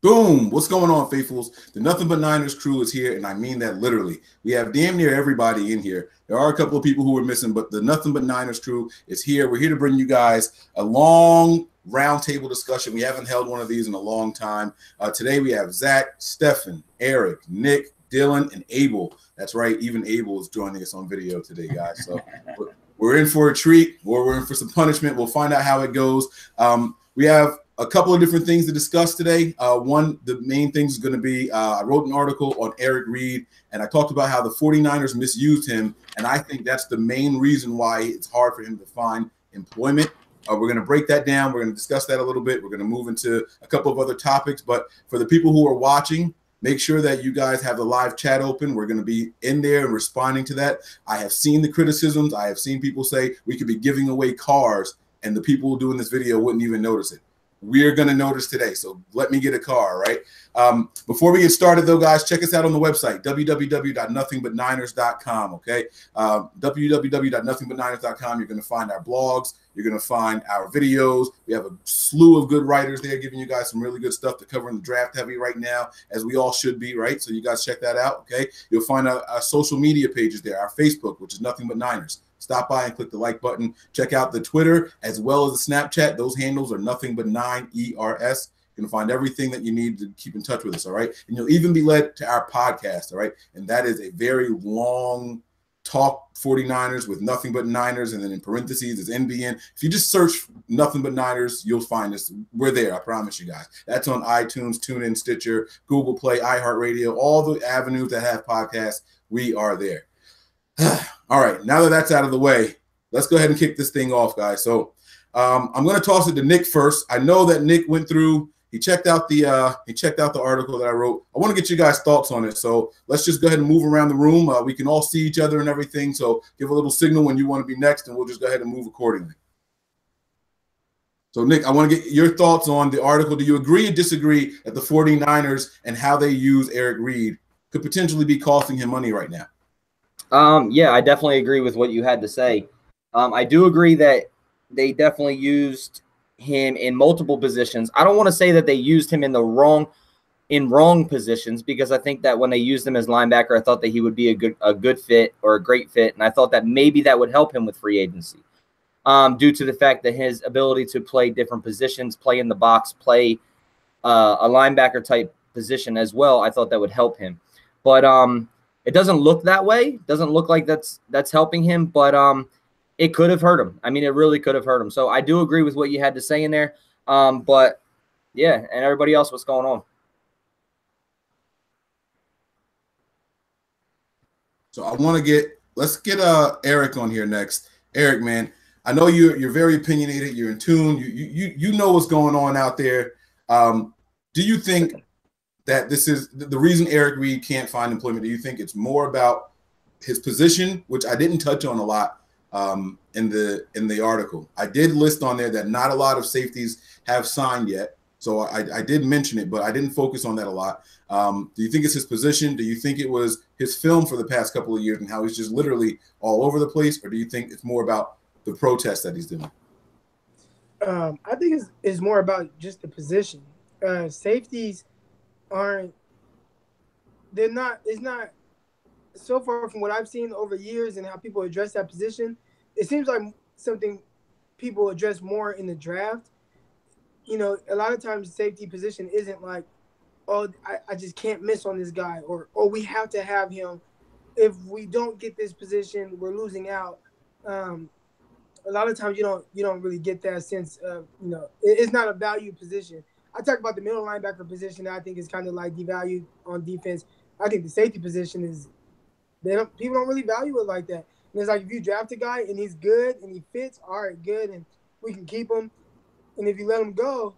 Boom! What's going on, faithfuls? The Nothing But Niners crew is here, and I mean that literally. We have damn near everybody in here. There are a couple of people who are missing, but the Nothing But Niners crew is here. We're here to bring you guys a long roundtable discussion. We haven't held one of these in a long time. Today we have Zach, Stefan, Eric, Nick, Dylan, and Abel. That's right, even Abel is joining us on video today, guys. So we're in for a treat, or we're in for some punishment. We'll find out how it goes. We have a couple of different things to discuss today. One, the main things is going to be, I wrote an article on Eric Reid, and I talked about how the 49ers misused him, and I think that's the main reason why it's hard for him to find employment. We're going to break that down. We're going to discuss that a little bit. We're going to move into a couple of other topics, but for the people who are watching, make sure that you guys have the live chat open. We're going to be in there and responding to that. I have seen the criticisms. I have seen people say we could be giving away cars, and the people doing this video wouldn't even notice it. We're going to notice today, so let me get a car, right? Before we get started, though, guys, check us out on the website, www.nothingbutniners.com, okay? www.nothingbutniners.com. You're going to find our blogs. You're going to find our videos. We have a slew of good writers there giving you guys some really good stuff to cover in the draft heavy right now, as we all should be, right? So you guys check that out, okay? You'll find our social media pages there, our Facebook, which is Nothing But Niners. Stop by and click the like button. Check out the Twitter as well as the Snapchat. Those handles are Nothing But 9ERS. You're going to find everything that you need to keep in touch with us, all right? And you'll even be led to our podcast, all right? And that is a very long talk 49ers with Nothing But Niners, and then in parentheses is NBN. If you just search Nothing But Niners, you'll find us. We're there, I promise you guys. That's on iTunes, TuneIn, Stitcher, Google Play, iHeartRadio, all the avenues that have podcasts. We are there. All right, now that that's out of the way, let's go ahead and kick this thing off, guys. So I'm going to toss it to Nick first. I know that Nick went through. He checked out the article that I wrote. I want to get you guys' thoughts on it. So let's just go ahead and move around the room. We can all see each other and everything. So give a little signal when you want to be next, and we'll just go ahead and move accordingly. So, Nick, I want to get your thoughts on the article. Do you agree or disagree that the 49ers and how they use Eric Reid could potentially be costing him money right now? Yeah, I definitely agree with what you had to say. I do agree that they definitely used him in multiple positions. I don't want to say that they used him in wrong positions, because I think that when they used him as linebacker, I thought that he would be a good fit or a great fit, and I thought that maybe that would help him with free agency, due to the fact that his ability to play different positions, play in the box, play a linebacker type position as well. I thought that would help him, but it doesn't look that way. It doesn't look like that's helping him, but it could have hurt him. I mean, it really could have hurt him. So I do agree with what you had to say in there. But yeah, and everybody else, what's going on? So let's get Eric on here next. Eric, man, I know you're very opinionated. You're in tune. You know what's going on out there. Do you think that this is the reason Eric Reid can't find employment? Do you think it's more about his position, which I didn't touch on a lot in the article? I did list on there that not a lot of safeties have signed yet, so I did mention it, but I didn't focus on that a lot. Do you think it's his position? Do you think it was his film for the past couple of years and how he's just literally all over the place, or do you think it's more about the protests that he's doing? I think it's more about just the position. Safeties it's not so far from what I've seen over years and how people address that position. It seems like something people address more in the draft. You know, a lot of times the safety position isn't like, oh, I just can't miss on this guy, or we have to have him. If we don't get this position, we're losing out. A lot of times you don't really get that sense of, it's not a value position. I talk about the middle linebacker position that I think is kind of like devalued on defense. I think the safety position is people don't really value it like that. And it's like if you draft a guy and he's good and he fits, all right, good, and we can keep him. And if you let him go,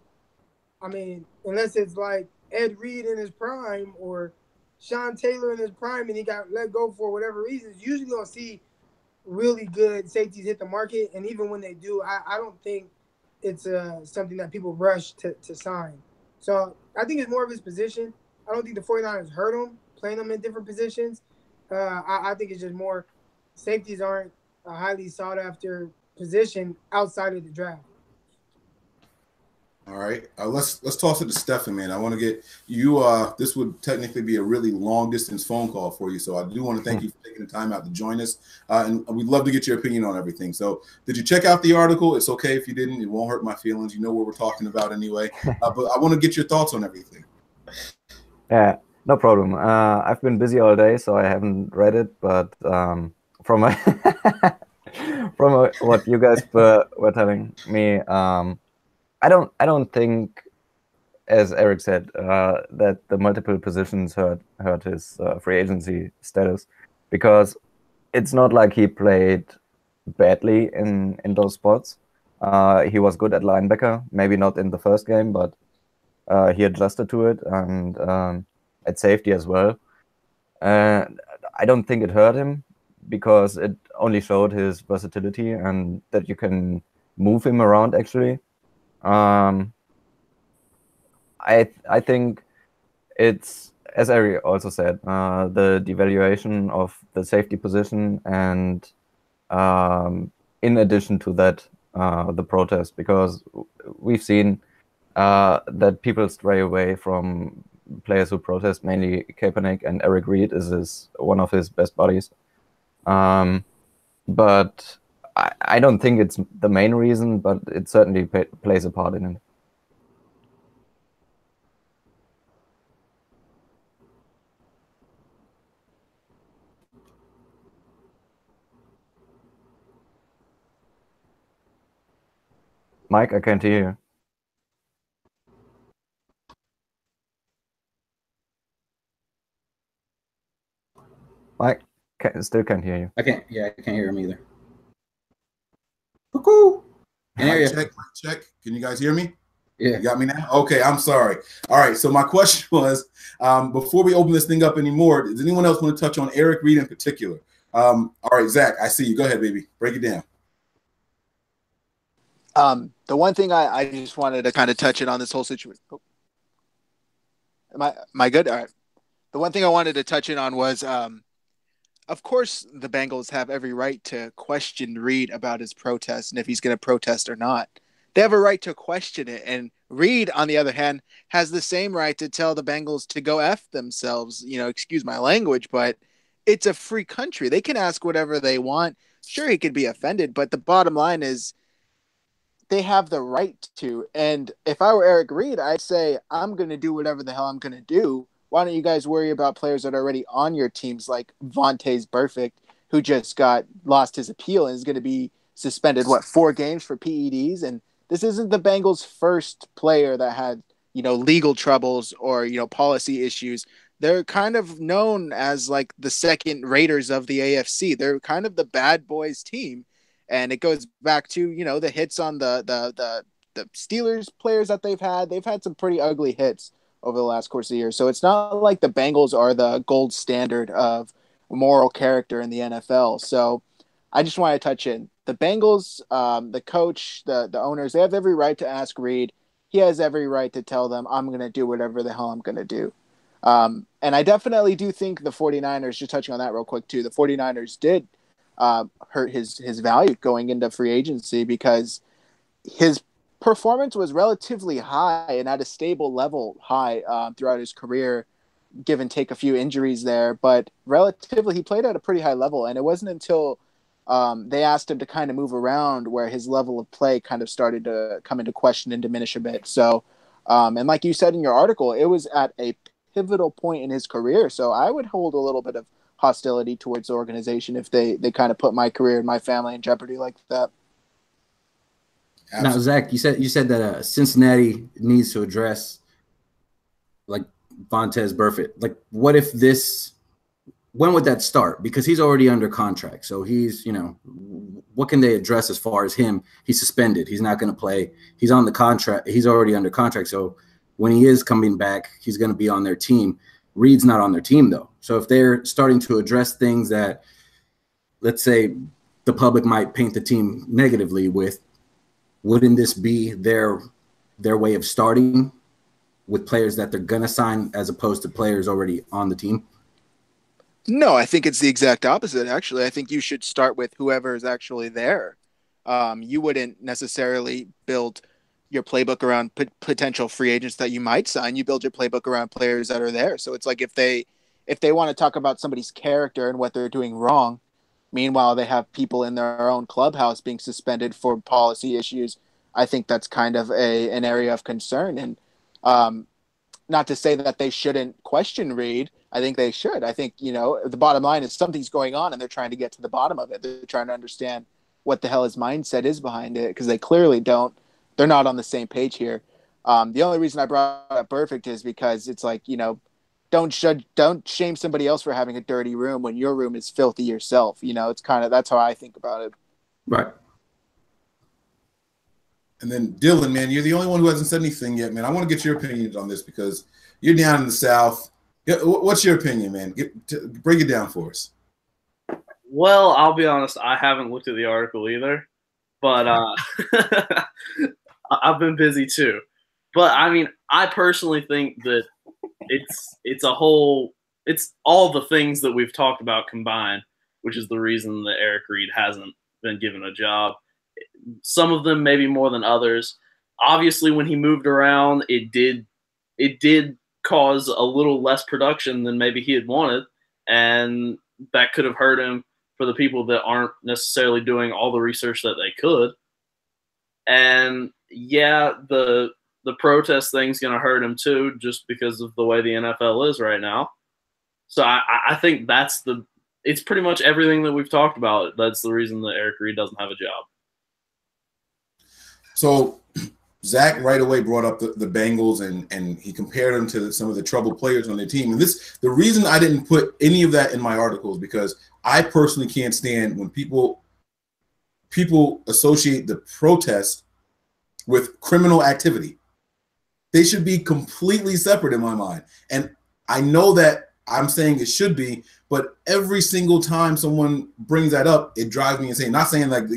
I mean, unless it's like Ed Reed in his prime or Sean Taylor in his prime and he got let go for whatever reasons, you usually don't see really good safeties hit the market. And even when they do, I don't think it's something that people rush to sign. So I think it's more of his position. I don't think the 49ers hurt him, playing him in different positions. I think it's just more safeties aren't a highly sought-after position outside of the draft. All right, let's toss it to Stefan, man. I want to get you. This would technically be a really long distance phone call for you, so I do want to thank you for taking the time out to join us, and we'd love to get your opinion on everything. So, did you check out the article? It's okay if you didn't; it won't hurt my feelings. You know what we're talking about anyway. But I want to get your thoughts on everything. Yeah, no problem. I've been busy all day, so I haven't read it. But from what you guys were telling me, I don't think, as Eric said, that the multiple positions hurt his free agency status, because it's not like he played badly in those spots. He was good at linebacker, maybe not in the first game, but he adjusted to it, and at safety as well. I don't think it hurt him, because it only showed his versatility and that you can move him around actually. I think it's, as Ari also said, the devaluation of the safety position, and in addition to that, the protest, because we've seen that people stray away from players who protest, mainly Kaepernick, and Eric Reid is one of his best buddies. But I don't think it's the main reason, but it certainly plays a part in it. Mike, I can't hear you. Mike, still can't hear you. I can't hear him either. Cuckoo. Check. Can you guys hear me? Yeah. You got me now? Okay, I'm sorry. All right, so my question was, before we open this thing up anymore, does anyone else want to touch on Eric Reid in particular? All right, Zach, I see you. Go ahead, baby. Break it down. The one thing I just wanted to kind of touch it on this whole situation. Oh. Am I good? All right. The one thing I wanted to touch it on was, of course, the Bengals have every right to question Reid about his protest and if he's going to protest or not. They have a right to question it. And Reid, on the other hand, has the same right to tell the Bengals to go F themselves. You know, excuse my language, but it's a free country. They can ask whatever they want. Sure, he could be offended, but the bottom line is they have the right to. And if I were Eric Reid, I'd say, I'm going to do whatever the hell I'm going to do. Why don't you guys worry about players that are already on your teams, like Vontaze Burfict, who just lost his appeal and is going to be suspended, 4 games for PEDs? And this isn't the Bengals' first player that had, legal troubles or, policy issues. They're kind of known as like the second Raiders of the AFC. They're kind of the bad boys team. And it goes back to, the hits on the Steelers players that they've had. They've had some pretty ugly hits over the last course of the year. So it's not like the Bengals are the gold standard of moral character in the NFL. So I just want to touch in. The Bengals, the coach, the owners, they have every right to ask Reid. He has every right to tell them, I'm going to do whatever the hell I'm going to do. And I definitely do think the 49ers, just touching on that real quick too, the 49ers did hurt his value going into free agency, because his performance was relatively high and at a stable level high throughout his career, give and take a few injuries there, but relatively he played at a pretty high level. And it wasn't until they asked him to kind of move around where his level of play kind of started to come into question and diminish a bit. So, and like you said in your article, it was at a pivotal point in his career. So I would hold a little bit of hostility towards the organization if they kind of put my career and my family in jeopardy like that. Absolutely. Now, Zach, you said that Cincinnati needs to address like Vontaze Burfict. Like, what if when would that start? Because he's already under contract. So he's, what can they address as far as him? He's suspended. He's not going to play. He's on the contract. He's already under contract. So when he is coming back, he's going to be on their team. Reid's not on their team, though. So if they're starting to address things that, let's say, the public might paint the team negatively with, wouldn't this be their way of starting with players that they're going to sign as opposed to players already on the team? No, I think it's the exact opposite, actually. I think you should start with whoever is actually there. You wouldn't necessarily build your playbook around potential free agents that you might sign. You build your playbook around players that are there. So it's like if they want to talk about somebody's character and what they're doing wrong, meanwhile they have people in their own clubhouse being suspended for policy issues, I think that's kind of an area of concern. And not to say that they shouldn't question Reid. I think they should. I think, the bottom line is something's going on and they're trying to get to the bottom of it. They're trying to understand what the hell his mindset is behind it, because they clearly don't. They're not on the same page here. The only reason I brought up Perfect is because it's like, don't shame somebody else for having a dirty room when your room is filthy yourself. It's that's how I think about it. Right. And then Dylan, man, you're the only one who hasn't said anything yet, man. I want to get your opinions on this because you're down in the South. What's your opinion, man? Break it down for us. Well, I'll be honest, I haven't looked at the article either, but I've been busy too. But I mean, I personally think that it's all the things that we've talked about combined, which is the reason that Eric Reid hasn't been given a job. Some of them maybe more than others. Obviously, when he moved around, it did cause a little less production than maybe he had wanted, and that could have hurt him for the people that aren't necessarily doing all the research that they could. And yeah, the protest thing's going to hurt him too, just because of the way the NFL is right now. So I think it's pretty much everything that we've talked about. That's the reason that Eric Reid doesn't have a job. So Zach right away brought up the Bengals and he compared them to some of the troubled players on their team. And the reason I didn't put any of that in my articles, because I personally can't stand when people associate the protest with criminal activity. They should be completely separate in my mind. And I know that I'm saying it should be, but every single time someone brings that up, it drives me insane. Not saying like,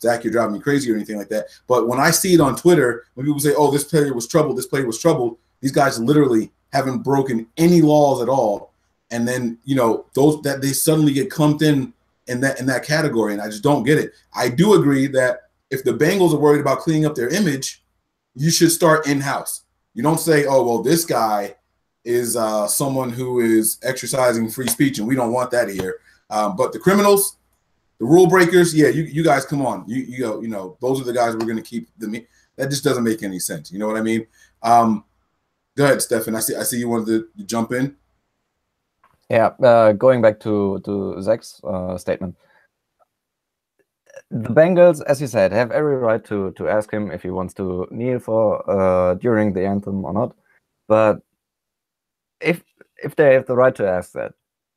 Zach, you're driving me crazy or anything like that. But when I see it on Twitter, when people say, oh, this player was troubled, these guys literally haven't broken any laws at all. And then, those that they suddenly get clumped in that category. And I just don't get it. I do agree that if the Bengals are worried about cleaning up their image, you should start in-house. You don't say, oh, well, this guy is someone who is exercising free speech, and we don't want that here. But the criminals, the rule breakers, yeah, you guys, come on. Those are the guys we're going to keep. That just doesn't make any sense. You know what I mean? Go ahead, Stefan. I see you wanted to jump in. Yeah, going back to Zach's statement. The Bengals, as you said, have every right to ask him if he wants to kneel for during the anthem or not. But if they have the right to ask that,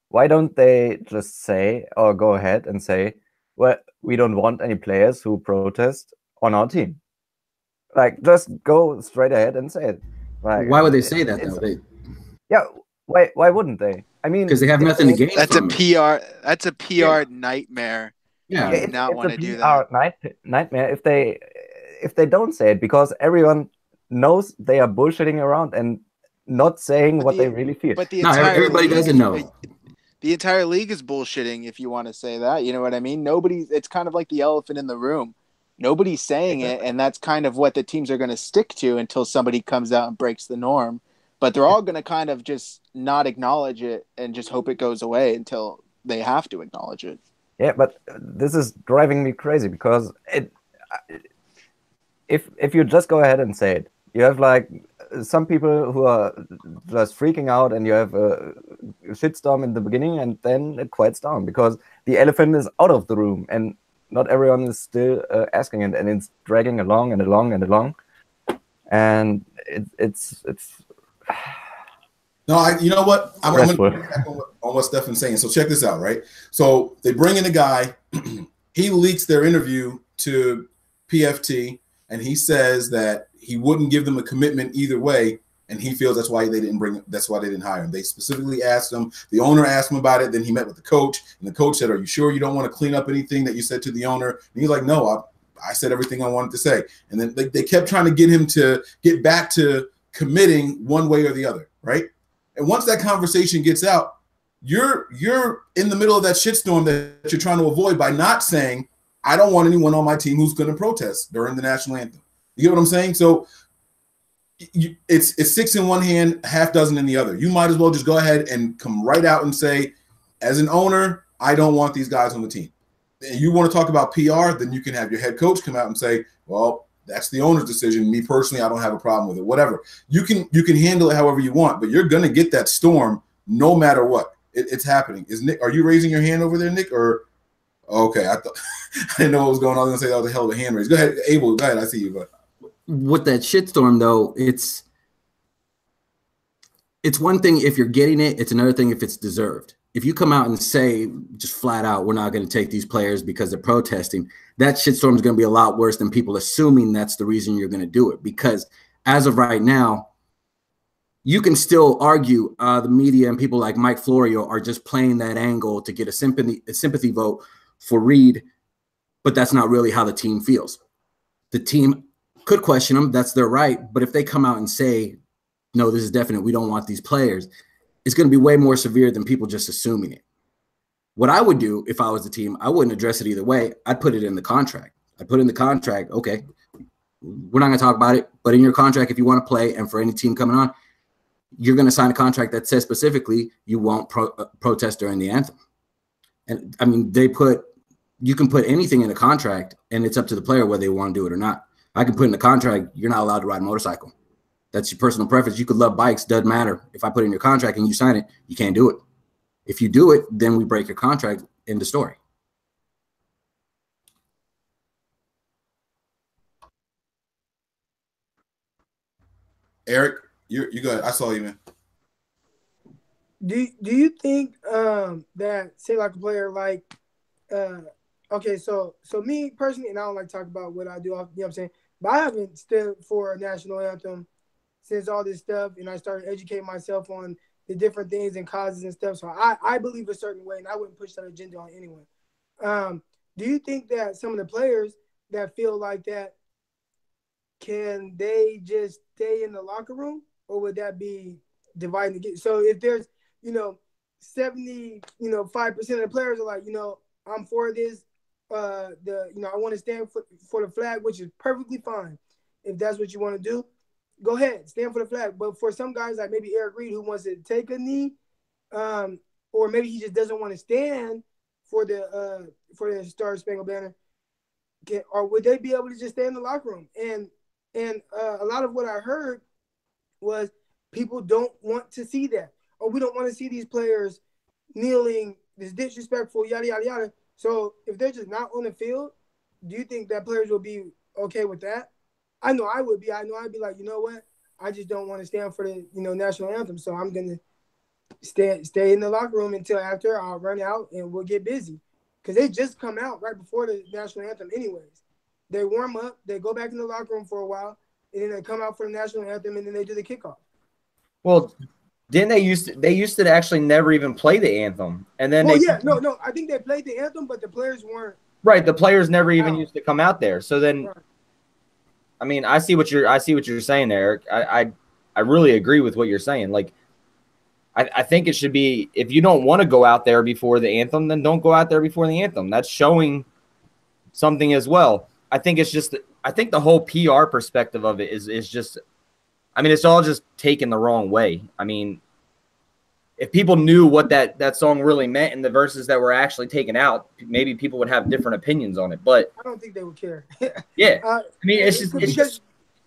why don't they just say, or go ahead and say, well, we don't want any players who protest on our team? Like, just go straight ahead and say it. Like, why would they say that though? Yeah, why wouldn't they? I mean, because they have nothing to gain. That's from That's a PR nightmare. Yeah, you not want to do that. Nightmare if they don't say it, because everyone knows they are bullshitting around and not saying what they really feel. But everybody doesn't know. The entire league is bullshitting, if you want to say that. You know what I mean? It's kind of like the elephant in the room. Nobody's saying it, and that's kind of what the teams are going to stick to until somebody comes out and breaks the norm. But they're all going to kind of just not acknowledge it and just hope it goes away until they have to acknowledge it. Yeah, but this is driving me crazy, because if you just go ahead and say it, you have like some people who are just freaking out, and you have a shitstorm in the beginning, and then it quiets down because the elephant is out of the room, and not everyone is still asking it, and it's dragging along and along and along, and it's. No, you know what? I'm going to back on what Stefan's saying. So check this out, right? So they bring in a guy. He leaks their interview to PFT, and he says that he wouldn't give them a commitment either way, and he feels that's why they didn't hire him. They specifically asked him. The owner asked him about it. Then he met with the coach, and the coach said, "Are you sure you don't want to clean up anything that you said to the owner?" And he's like, "No, I said everything I wanted to say." And then they kept trying to get him to get back to committing one way or the other, right? And once that conversation gets out, you're in the middle of that shitstorm that you're trying to avoid by not saying, I don't want anyone on my team who's going to protest during the national anthem. You get what I'm saying? So it's 6 in one hand, half dozen in the other. You might as well just go ahead and come right out and say, as an owner, I don't want these guys on the team. And you want to talk about PR, then you can have your head coach come out and say, well, that's the owner's decision. Me personally, I don't have a problem with it. Whatever. You can handle it however you want, but you're gonna get that storm no matter what. It's happening. Is Nick? Are you raising your hand over there, Nick? Or okay, I thought I didn't know what was going on. I was gonna say that was a hell of a hand raise. Go ahead, Abel. Go ahead. I see you. But with that shitstorm though, it's one thing if you're getting it. It's another thing if it's deserved. If you come out and say just flat out, we're not going to take these players because they're protesting, that shitstorm is going to be a lot worse than people assuming that's the reason you're going to do it. Because as of right now, you can still argue the media and people like Mike Florio are just playing that angle to get a sympathy vote for Reid, but that's not really how the team feels. The team could question them. That's their right. But if they come out and say, no, this is definite, we don't want these players, it's going to be way more severe than people just assuming it. What I would do if I was the team, I wouldn't address it either way. I'd put it in the contract. I'd put in the contract, okay, we're not going to talk about it, but in your contract, if you want to play and for any team coming on, you're going to sign a contract that says specifically you won't protest during the anthem. And I mean, you can put anything in a contract and it's up to the player whether they want to do it or not. I can put in the contract, you're not allowed to ride a motorcycle. That's your personal preference. You could love bikes, doesn't matter. If I put in your contract and you sign it, you can't do it. If you do it, then we break your contract. End of story. Eric, you good. I saw you, man. Do you think that, say, like a player like okay, so me personally, and I don't like to talk about what I do, you know what I'm saying, but I haven't stood for a national anthem since all this stuff, and I started educating myself on the different things and causes and stuff. So I believe a certain way, and I wouldn't push that agenda on anyone. Do you think that some of the players that feel like that, can they just stay in the locker room, or would that be dividing the game? So if there's, 75% of the players are like, I'm for this, I want to stand for the flag, which is perfectly fine. If that's what you want to do, go ahead, stand for the flag. But for some guys like maybe Eric Reid, who wants to take a knee, or maybe he just doesn't want to stand for the Star Spangled Banner, or would they be able to just stay in the locker room? And a lot of what I heard was people don't want to see that, or we don't want to see these players kneeling, this disrespectful, yada yada yada. So if they're just not on the field, do you think that players will be okay with that? I know I would be. I know I'd be like, you know what? I just don't want to stand for the national anthem, so I'm gonna stay in the locker room until after I'll run out and we'll get busy, because they just come out right before the national anthem, anyways. They warm up, they go back in the locker room for a while, and then they come out for the national anthem, and then they do the kickoff. Well, didn't they used to actually never even play the anthem, and then no, I think they played the anthem, but the players weren't right. The players never even used to come out there. So then. Right. I mean, I see what you're saying, Eric. I really agree with what you're saying. Like, I think it should be, if you don't want to go out there before the anthem, then don't go out there before the anthem. That's showing something as well. I think the whole PR perspective of it is just, I mean, it's all just taken the wrong way. I mean, if people knew what that song really meant and the verses that were actually taken out, maybe people would have different opinions on it. But I don't think they would care. Yeah, I mean, it's just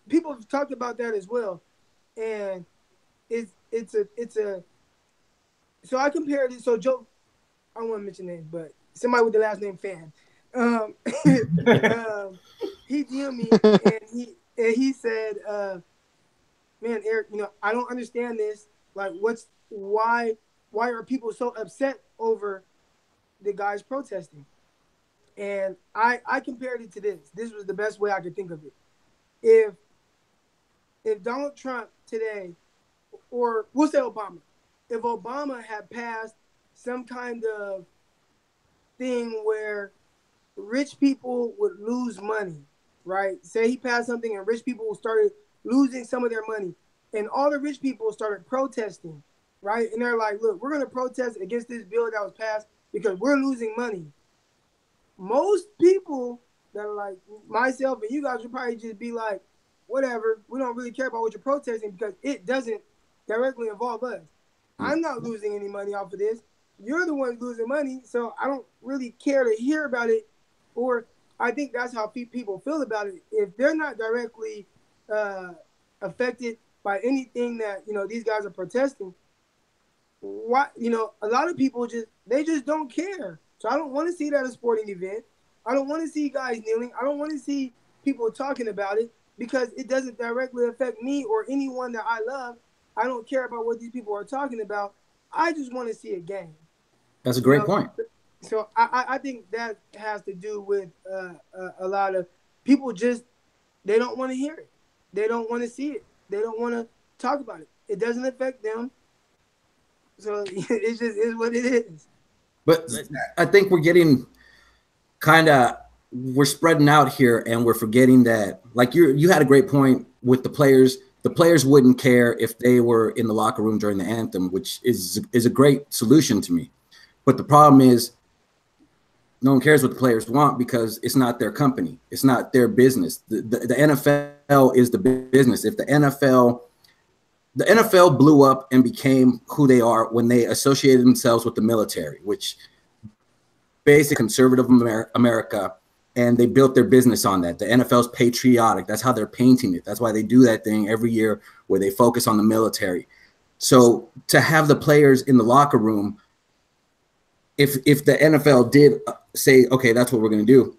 people have talked about that as well, and it's a. So I compared it. So Joe, I don't want to mention names, but somebody with the last name Fan, he DM'd me and he said, "Man, Eric, I don't understand this. Like, why are people so upset over the guys protesting?" And I compared it to this. This was the best way I could think of it. If Donald Trump today, or we'll say Obama, if Obama had passed some kind of thing where rich people would lose money, right? Say he passed something and rich people started losing some of their money, and all the rich people started protesting, right? And they're like, look, we're going to protest against this bill that was passed because we're losing money. Most people that are like myself and you guys would probably just be like, whatever. We don't really care about what you're protesting because it doesn't directly involve us. I'm not losing any money off of this. You're the one losing money, so I don't really care to hear about it. Or I think that's how people feel about it. If they're not directly affected by anything that, you know, these guys are protesting, why, you know, a lot of people just don't care. So I don't want to see that at a sporting event. I don't want to see guys kneeling. I don't want to see people talking about it because it doesn't directly affect me or anyone that I love. I don't care about what these people are talking about. I just want to see a game. That's a great point. So I think that has to do with a lot of people they don't want to hear it. They don't want to see it. They don't want to talk about it. It doesn't affect them. So it just is what it is. But I think we're getting we're spreading out here and we're forgetting that, like you had a great point with the players. The players wouldn't care if they were in the locker room during the anthem, which is a great solution to me. But the problem is no one cares what the players want because it's not their company. It's not their business. The NFL is the business. If the NFL blew up and became who they are when they associated themselves with the military, which basically conservative America, and they built their business on that. The NFL's patriotic. That's how they're painting it. That's why they do that thing every year where they focus on the military. So to have the players in the locker room, if the NFL did say, okay, that's what we're going to do,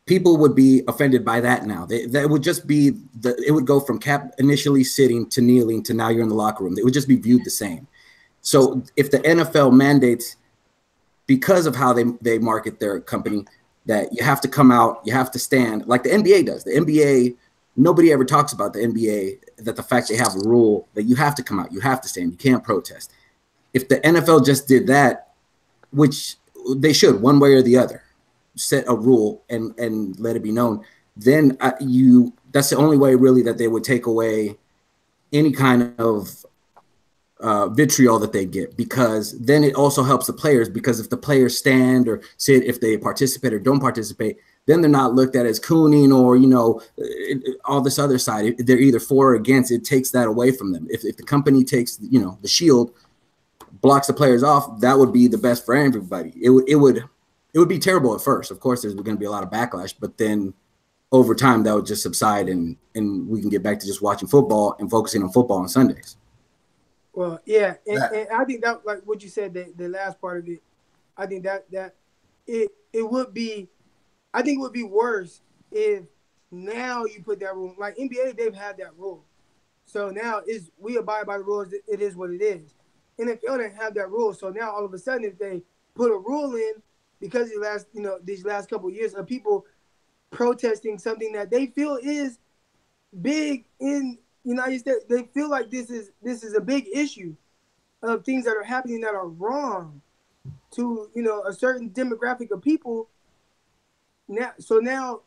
people would be offended by that now. That would just be it would go from Cap initially sitting to kneeling to now you're in the locker room. It would just be viewed the same. So if the NFL mandates, because of how they market their company, that you have to come out, you have to stand like the NBA does. The NBA, nobody ever talks about the NBA, that the fact they have a rule that you have to come out, you have to stand, you can't protest. If the NFL just did that, which they should, one way or the other, set a rule and let it be known, then that's the only way really that they would take away any kind of vitriol that they get, because then it also helps the players, because if the players stand or sit, if they participate or don't participate, then they're not looked at as cooning or, you know, all this other side. They're either for or against. It takes that away from them. If the company takes, you know, the shield, blocks the players off, that would be the best for everybody. It would be terrible at first. Of course, there's going to be a lot of backlash, but then over time that would just subside and we can get back to just watching football and focusing on football on Sundays. Well, yeah, and I think that, like what you said, the last part of it, I think that it would be, I think it would be worse if now you put that rule. Like NBA, they've had that rule, so now we abide by the rules. It is what it is. NFL didn't have that rule, so now all of a sudden, if they put a rule in, because these last couple of years of people protesting something that they feel is big in United States, they feel like this is a big issue of things that are happening that are wrong to, you know, a certain demographic of people. Now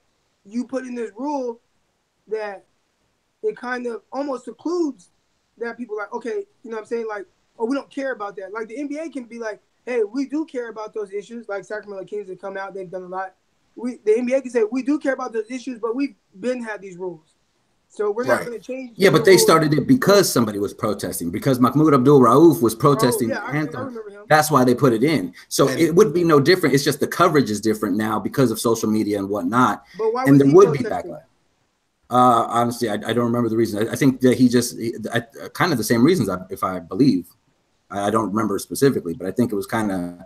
you put in this rule that it kind of almost secludes that people like, okay, you know what I'm saying? Like, oh, we don't care about that. Like the NBA can be like, hey, we do care about those issues. Like Sacramento Kings have come out, they've done a lot. The NBA can say, we do care about those issues, but we've been had these rules. So we're not going to change. Yeah, but they started it because somebody was protesting, because Mahmoud Abdul-Rauf was protesting the anthem. I remember him. That's why they put it in. So it would be no different. It's just the coverage is different now because of social media and whatnot. But why and there would be backlash. Honestly, I don't remember the reason. I think that he kind of the same reasons, if I believe. I don't remember specifically, but I think it was kind of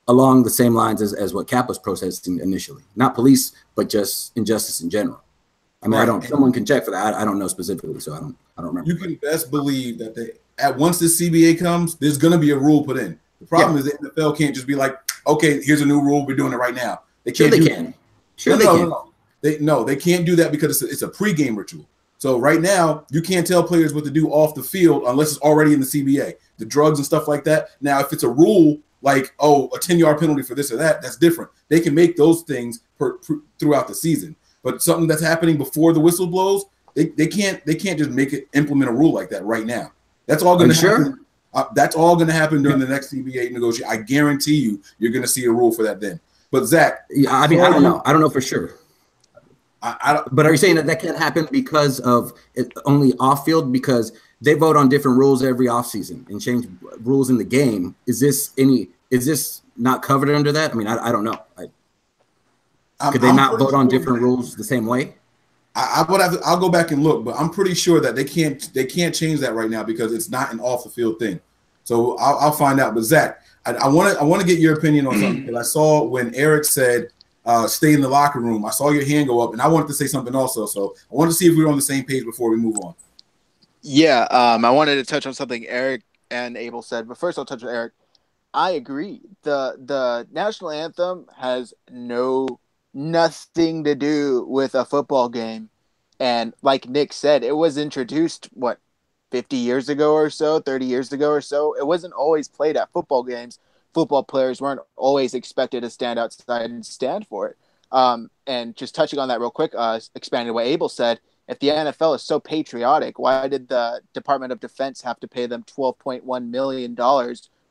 along the same lines as what Cap was protesting initially. Not police, but just injustice in general. I mean, someone can check for that. I don't know specifically, so I don't remember. You can best believe that once this CBA comes, there's going to be a rule put in. The problem is the NFL can't just be like, okay, here's a new rule, we're doing it right now. They can't. They can't do that because it's a pregame ritual. So right now, you can't tell players what to do off the field unless it's already in the CBA. The drugs and stuff like that. Now, if it's a rule like, oh, a 10-yard penalty for this or that, that's different. They can make those things throughout the season. But something that's happening before the whistle blows, they can't just implement a rule like that right now. That's all going to happen. That's all going to happen during the next CBA negotiation. I guarantee you're going to see a rule for that then. But Zach, I mean, I don't know. I don't know for sure. But are you saying that that can't happen because of it only off field? Because they vote on different rules every offseason and change rules in the game. Is this not covered under that? I mean, I don't know. Could they not vote on different rules the same way? I would have. I'll go back and look, but I'm pretty sure that they can't change that right now because it's not an off the field thing. So I'll find out. But Zach, I want to get your opinion on something because I saw when Eric said stay in the locker room. I saw your hand go up, and I wanted to say something also. So I wanted to see if we were on the same page before we move on. Yeah, I wanted to touch on something Eric and Abel said, but first I'll touch on Eric. I agree. The national anthem has nothing to do with a football game, and like Nick said, it was introduced 50 years ago or so, 30 years ago or so. It wasn't always played at football games. Football players weren't always expected to stand outside and stand for it. And just touching on that real quick, expanding what Abel said, if the NFL is so patriotic, why did the Department of Defense have to pay them $12.1 million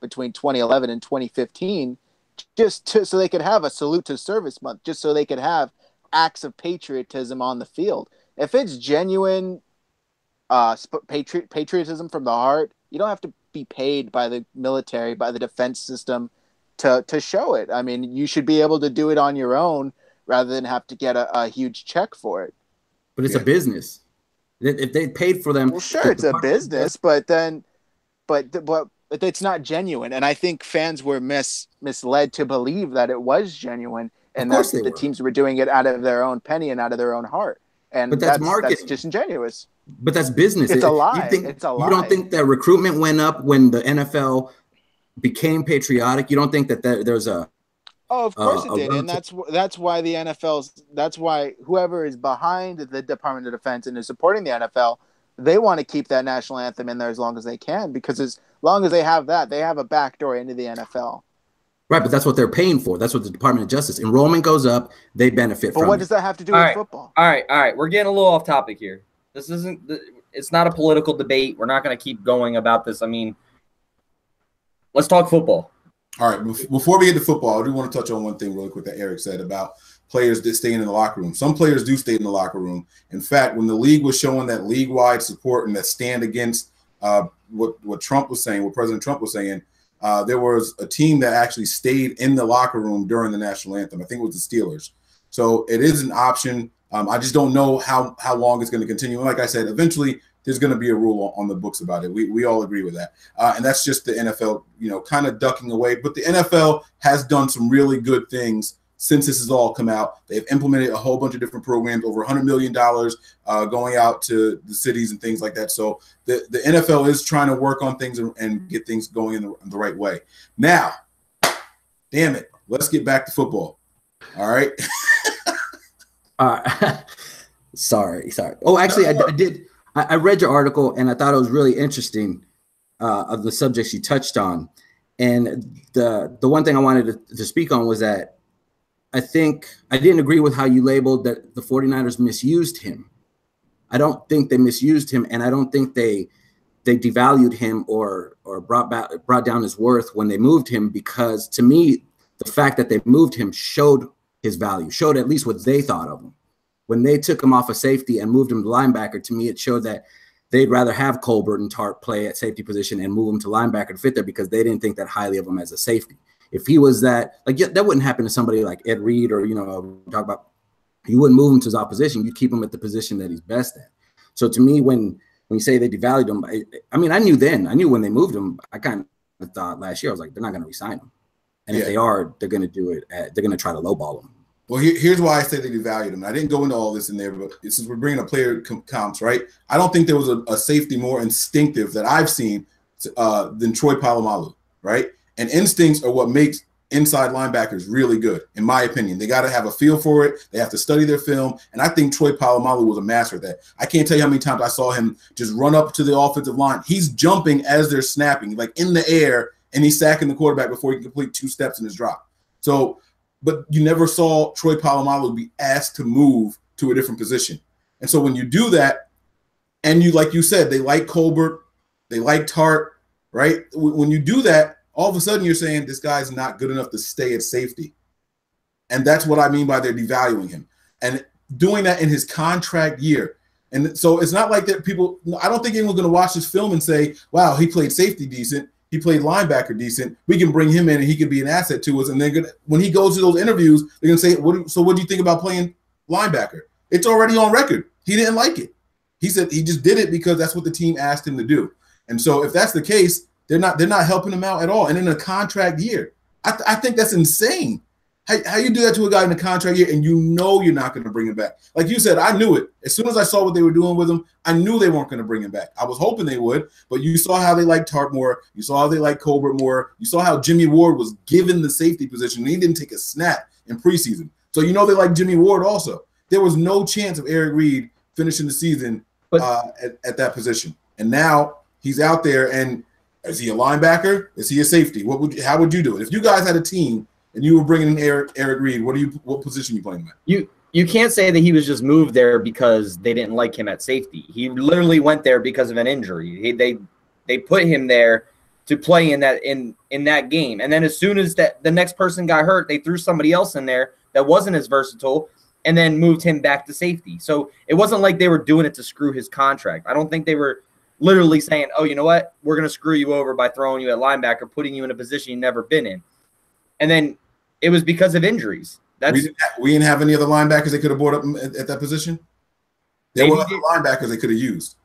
between 2011 and 2015 so they could have a salute to service month, just so they could have acts of patriotism on the field? If it's genuine patriotism from the heart, you don't have to be paid by the military, by the defense system to show it. I mean, you should be able to do it on your own rather than have to get a huge check for it. But it's a business. If they paid for them, well, sure, it's a business, but it's not genuine. And I think fans were misled to believe that it was genuine and that the teams were doing it out of their own penny and out of their own heart. And but that's marketing. That's disingenuous. But that's business. It's a lie. It's a lie. You don't think that recruitment went up when the NFL became patriotic? You don't think that there's a Oh, of course it did, and that's why the that's why whoever is behind the Department of Defense and is supporting the NFL, they want to keep that national anthem in there as long as they can, because as long as they have that, they have a backdoor into the NFL. Right, but that's what they're paying for. That's what the Department of Justice. Enrollment goes up, they benefit from it. But what does that have to do with football? All right. We're getting a little off topic here. This isn't. It's not a political debate. We're not going to keep going about this. I mean, let's talk football. All right, before we get to football, I do want to touch on one thing really quick that Eric said about players that staying in the locker room. Some players do stay in the locker room. In fact, when the league was showing that league-wide support and that stand against what Trump was saying, what President Trump was saying, there was a team that actually stayed in the locker room during the national anthem. I think it was the Steelers. So it is an option. I just don't know how long it's going to continue. And like I said, eventually there's going to be a rule on the books about it. We all agree with that. And that's just the NFL, kind of ducking away. But the NFL has done some really good things since this has all come out. They've implemented a whole bunch of different programs, over $100 million going out to the cities and things like that. So the NFL is trying to work on things and get things going in the right way. Now, damn it, let's get back to football. All right. Sorry. Oh, actually, I did. I read your article and I thought it was really interesting of the subjects you touched on. And the one thing I wanted to speak on was that I think I didn't agree with how you labeled that the 49ers misused him. I don't think they misused him, and I don't think they devalued him or brought down his worth when they moved him, because to me, the fact that they moved him showed his value, showed at least what they thought of him. When they took him off of safety and moved him to linebacker, to me, it showed that they'd rather have Colbert and Tart play at safety position and move him to linebacker to fit there, because they didn't think that highly of him as a safety. If he was that, that wouldn't happen to somebody like Ed Reed or, talk about, you wouldn't move him to his opposition. You'd keep him at the position that he's best at. So to me, when you say they devalued him, I knew when they moved him, I kind of thought last year, I was like, they're not going to re-sign him. And if they are, they're going to do it. They're going to try to lowball him. Well, here's why I say they devalued him. I didn't go into all this in there, but since we're bringing up player comps, right? I don't think there was a safety more instinctive that I've seen than Troy Polamalu, right? And instincts are what makes inside linebackers really good, in my opinion. They got to have a feel for it. They have to study their film. And I think Troy Polamalu was a master at that. I can't tell you how many times I saw him just run up to the offensive line. He's jumping as they're snapping, like in the air, and he's sacking the quarterback before he can complete 2 steps in his drop. So, but you never saw Troy Polamalu be asked to move to a different position. And so when you do that, and you, like you said, they like Colbert, they like Tart, right? When you do that, all of a sudden you're saying this guy's not good enough to stay at safety. And that's what I mean by they're devaluing him. And doing that in his contract year. And so it's not like that people – I don't think anyone's going to watch this film and say, wow, he played safety decent. He played linebacker decent. We can bring him in and he could be an asset to us. And they're gonna, when he goes to those interviews, they're going to say, what do you think about playing linebacker? It's already on record. He didn't like it. He said he just did it because that's what the team asked him to do. And so if that's the case, they're not helping him out at all. And in a contract year, I think that's insane. How you do that to a guy in a contract year and you know you're not going to bring him back? Like you said, I knew it. As soon as I saw what they were doing with him, I knew they weren't going to bring him back. I was hoping they would, but you saw how they liked Tart more. You saw how they liked Colbert more. You saw how Jimmy Ward was given the safety position. And he didn't take a snap in preseason. So you know they like Jimmy Ward also. There was no chance of Eric Reid finishing the season at that position. And now he's out there, and is he a linebacker? Is he a safety? How would you do it? If you guys had a team and you were bringing in Eric Reid, what position you playing him at? You can't say that he was just moved there because they didn't like him at safety. He literally went there because of an injury. They put him there to play in that game. And then as soon as the next person got hurt, they threw somebody else in there that wasn't as versatile and then moved him back to safety. So it wasn't like they were doing it to screw his contract. I don't think they were literally saying, oh, you know what? We're going to screw you over by throwing you at linebacker, putting you in a position you've never been in. And then it was because of injuries. We didn't have any other linebackers they could have brought up at that position? There were other linebackers they could have used.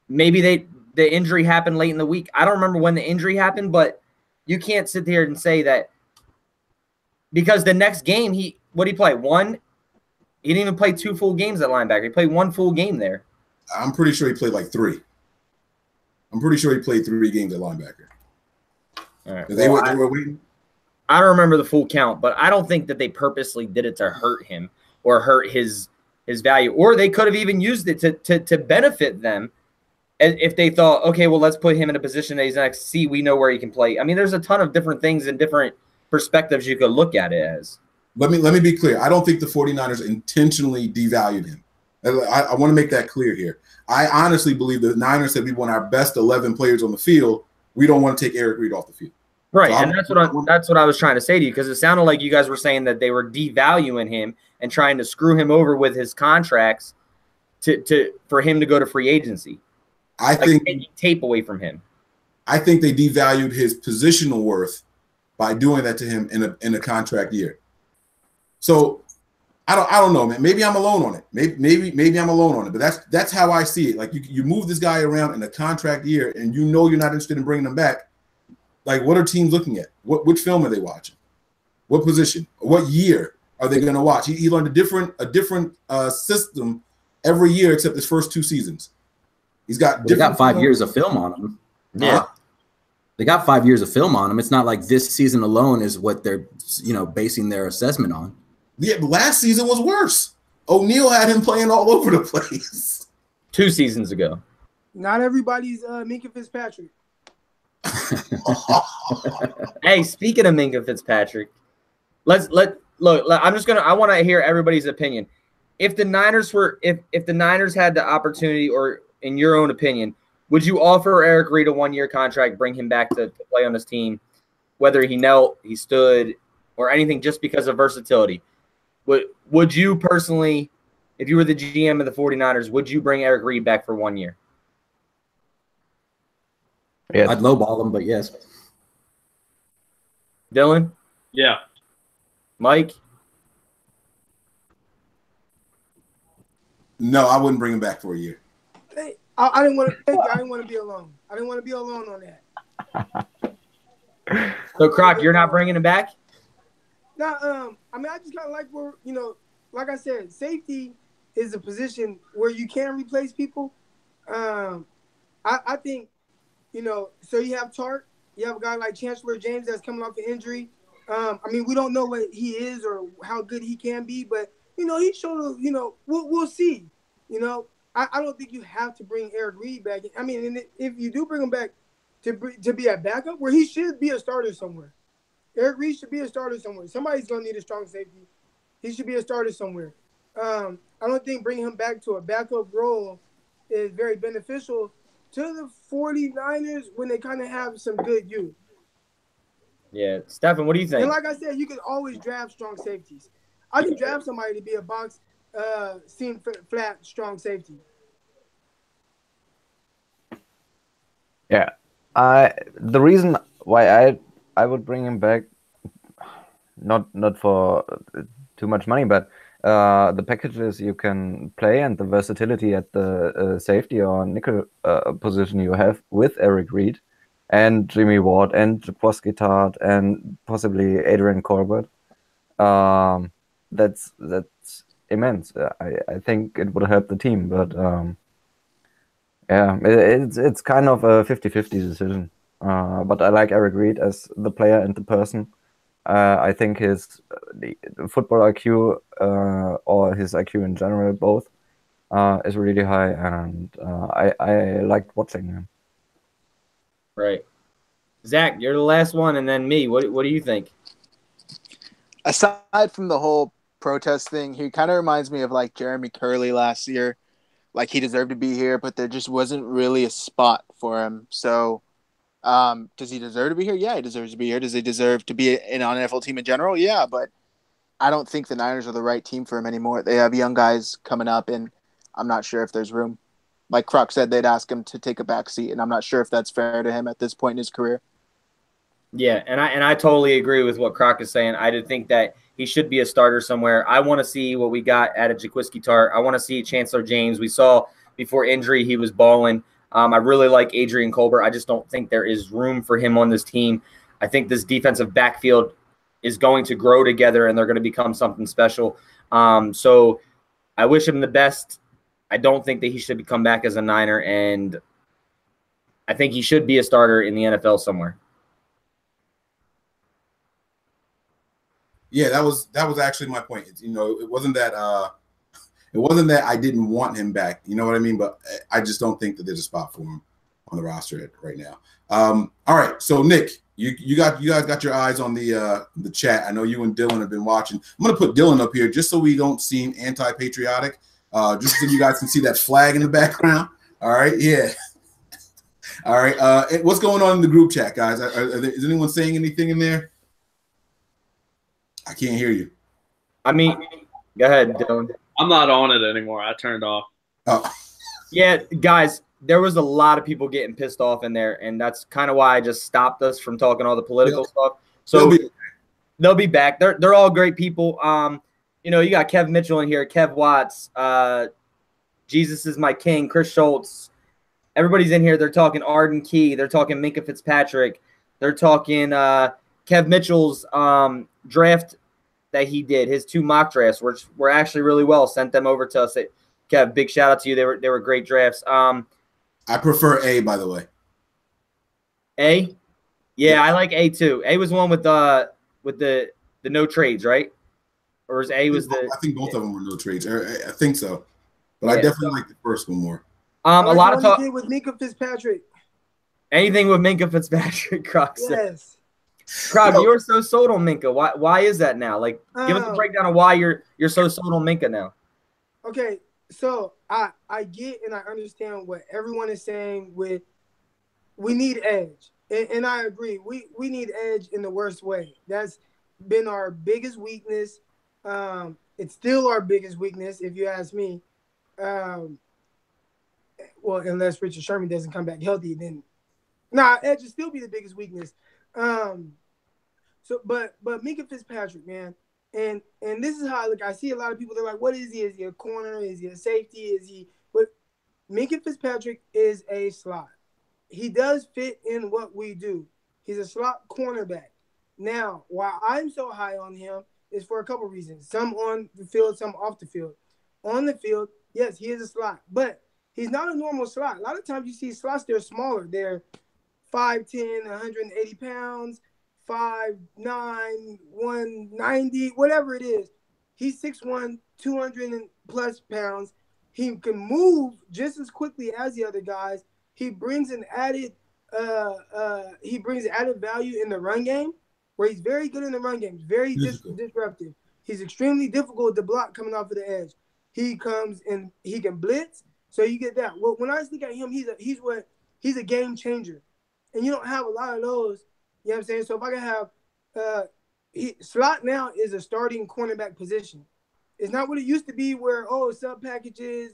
Maybe the injury happened late in the week. I don't remember when the injury happened, but you can't sit there and say that because the next game, what did he play? One? He didn't even play 2 full games at linebacker. He played 1 full game there. I'm pretty sure he played like 3. I'm pretty sure he played 3 games at linebacker. All right. They were waiting. I don't remember the full count, but I don't think that they purposely did it to hurt him or hurt his value. Or they could have even used it to benefit them if they thought, okay, well, let's put him in a position that he's next. See, we know where he can play. I mean, there's a ton of different things and different perspectives you could look at it as. Let me be clear. I don't think the 49ers intentionally devalued him. I want to make that clear here. I honestly believe the Niners said we want our best 11 players on the field. We don't want to take Eric Reid off the field. Right, so and that's what I was trying to say to you, because it sounded like you guys were saying that they were devaluing him and trying to screw him over with his contracts for him to go to free agency. I think taking tape away from him. I think they devalued his positional worth by doing that to him in a contract year. So I don't know, man. Maybe I'm alone on it. Maybe I'm alone on it. But that's how I see it. Like you move this guy around in a contract year, and you know you're not interested in bringing him back. Like, what are teams looking at? Which film are they watching? What position? What year are they going to watch? He learned a different system every year except his first 2 seasons. He's got. They got 5 years of film on him. Yeah, they got 5 years of film on him. It's not like this season alone is what they're basing their assessment on. Yeah, last season was worse. O'Neal had him playing all over the place. 2 seasons ago. Not everybody's Minka Fitzpatrick. Hey, speaking of Minka Fitzpatrick, look. I want to hear everybody's opinion. If the Niners if the Niners had the opportunity, or in your own opinion, would you offer Eric Reid a 1-year contract, bring him back to play on this team, whether he knelt, he stood, or anything, just because of versatility? Would you personally, if you were the GM of the 49ers, would you bring Eric Reid back for 1 year? Yes. I'd lowball him, but yes. Dylan? Yeah. Mike? No, I wouldn't bring him back for a year. Hey, I didn't want to be alone. I didn't want to be alone on that. So, Croc, you're not bringing him back? No, I mean, I just kind of like where, like I said, safety is a position where you can replace people. I think, so you have Tart, you have a guy like Chancellor James that's coming off an injury. I mean, we don't know what he is or how good he can be, but, he showed, we'll see. I don't think you have to bring Eric Reid back. I mean, and if you do bring him back to be a backup, where he should be a starter somewhere. Eric Reid should be a starter somewhere. Somebody's going to need a strong safety. He should be a starter somewhere. I don't think bringing him back to a backup role is very beneficial to the 49ers when they kind of have some good youth. Yeah. Stephen, what do you think? And like I said, you can always draft strong safeties. I can draft somebody to be a box seam flat, strong safety. Yeah, the reason why I would bring him back, not for too much money, but the packages you can play and the versatility at the safety or nickel position you have with Eric Reid and Jimmy Ward and Jaquiski Tartt and possibly Adrian Corbett. That's immense. I think it would help the team, but yeah, it's kind of a 50-50 decision. But I like Eric Reid as the player and the person. I think his the football IQ or his IQ in general, both, is really high, and I liked watching him. Right. Zach, you're the last one, and then me. What do you think? Aside from the whole protest thing, he kind of reminds me of like Jeremy Curley last year. Like he deserved to be here, but there just wasn't really a spot for him. So, does he deserve to be here? Yeah, he deserves to be here. Does he deserve to be in on an NFL team in general? Yeah, but I don't think the Niners are the right team for him anymore. They have young guys coming up, and I'm not sure if there's room. Like Croc said, they'd ask him to take a back seat, and I'm not sure if that's fair to him at this point in his career. Yeah, and I totally agree with what Croc is saying. I did think that he should be a starter somewhere. I want to see what we got out of Jaquiski Tartt. I want to see Chancellor James. We saw before injury he was balling. I really like Adrian Colbert. I just don't think there is room for him on this team. I think this defensive backfield is going to grow together, and they're going to become something special. So I wish him the best. I don't think that he should come back as a Niner, and I think he should be a starter in the NFL somewhere. Yeah, that was actually my point. It wasn't that I didn't want him back. You know what I mean? But I just don't think that there's a spot for him on the roster right now. All right, so Nick, you guys got your eyes on the chat. I know you and Dylan have been watching. I'm gonna put Dylan up here just so we don't seem anti-patriotic. Just so you guys can see that flag in the background. All right, yeah. All right. What's going on in the group chat, guys? Is anyone saying anything in there? I can't hear you. I mean, go ahead, Dylan. I'm not on it anymore. I turned off. Oh. Yeah, guys, there was a lot of people getting pissed off in there, and that's kind of why I just stopped us from talking all the political stuff. So they'll be back. They're all great people. You got Kev Mitchell in here, Kev Watts, Jesus is my king, Chris Schultz. Everybody's in here. They're talking Arden Key. They're talking Minkah Fitzpatrick. They're talking Kev Mitchell's draft that he did, his 2 mock drafts, which were actually really well. Sent them over to us. Kev, big shout out to you. They were great drafts. I prefer A, by the way. A? Yeah, I like A too. A was one with the no trades, right? Or was A was the? I think both of them were no trades. I think so, but I definitely like the first one more. A lot of talk with Minkah Fitzpatrick. Anything with Minkah Fitzpatrick, Croc. Yes. Croc, you were so sold on Minkah. Why is that now? Like, give us a breakdown of why you're so sold on Minkah now. Okay, so I get and I understand what everyone is saying with we need edge. And I agree. We need edge in the worst way. That's been our biggest weakness. It's still our biggest weakness, if you ask me. Well, unless Richard Sherman doesn't come back healthy, then edge will still be the biggest weakness. But Minkah Fitzpatrick, man, and this is how I see a lot of people. They're like, "What is he? Is he a corner? Is he a safety? Is he?" But Minkah Fitzpatrick is a slot. He does fit in what we do. He's a slot cornerback. Now, why I'm so high on him is for a couple reasons. Some on the field, some off the field. On the field, yes, he is a slot, but he's not a normal slot. A lot of times you see slots, they're smaller. They're 5'10", 180 pounds, 5'9", 190, whatever it is. He's 6'1", 200 plus pounds. He can move just as quickly as the other guys. He brings an added value in the run game, where he's very good in the run game. He's very disruptive. He's extremely difficult to block coming off of the edge. He comes and he can blitz, so you get that. Well, when I look at him, he's a game changer, and you don't have a lot of those. You know what I'm saying? So if I can have slot now is a starting cornerback position. It's not what it used to be where, sub packages,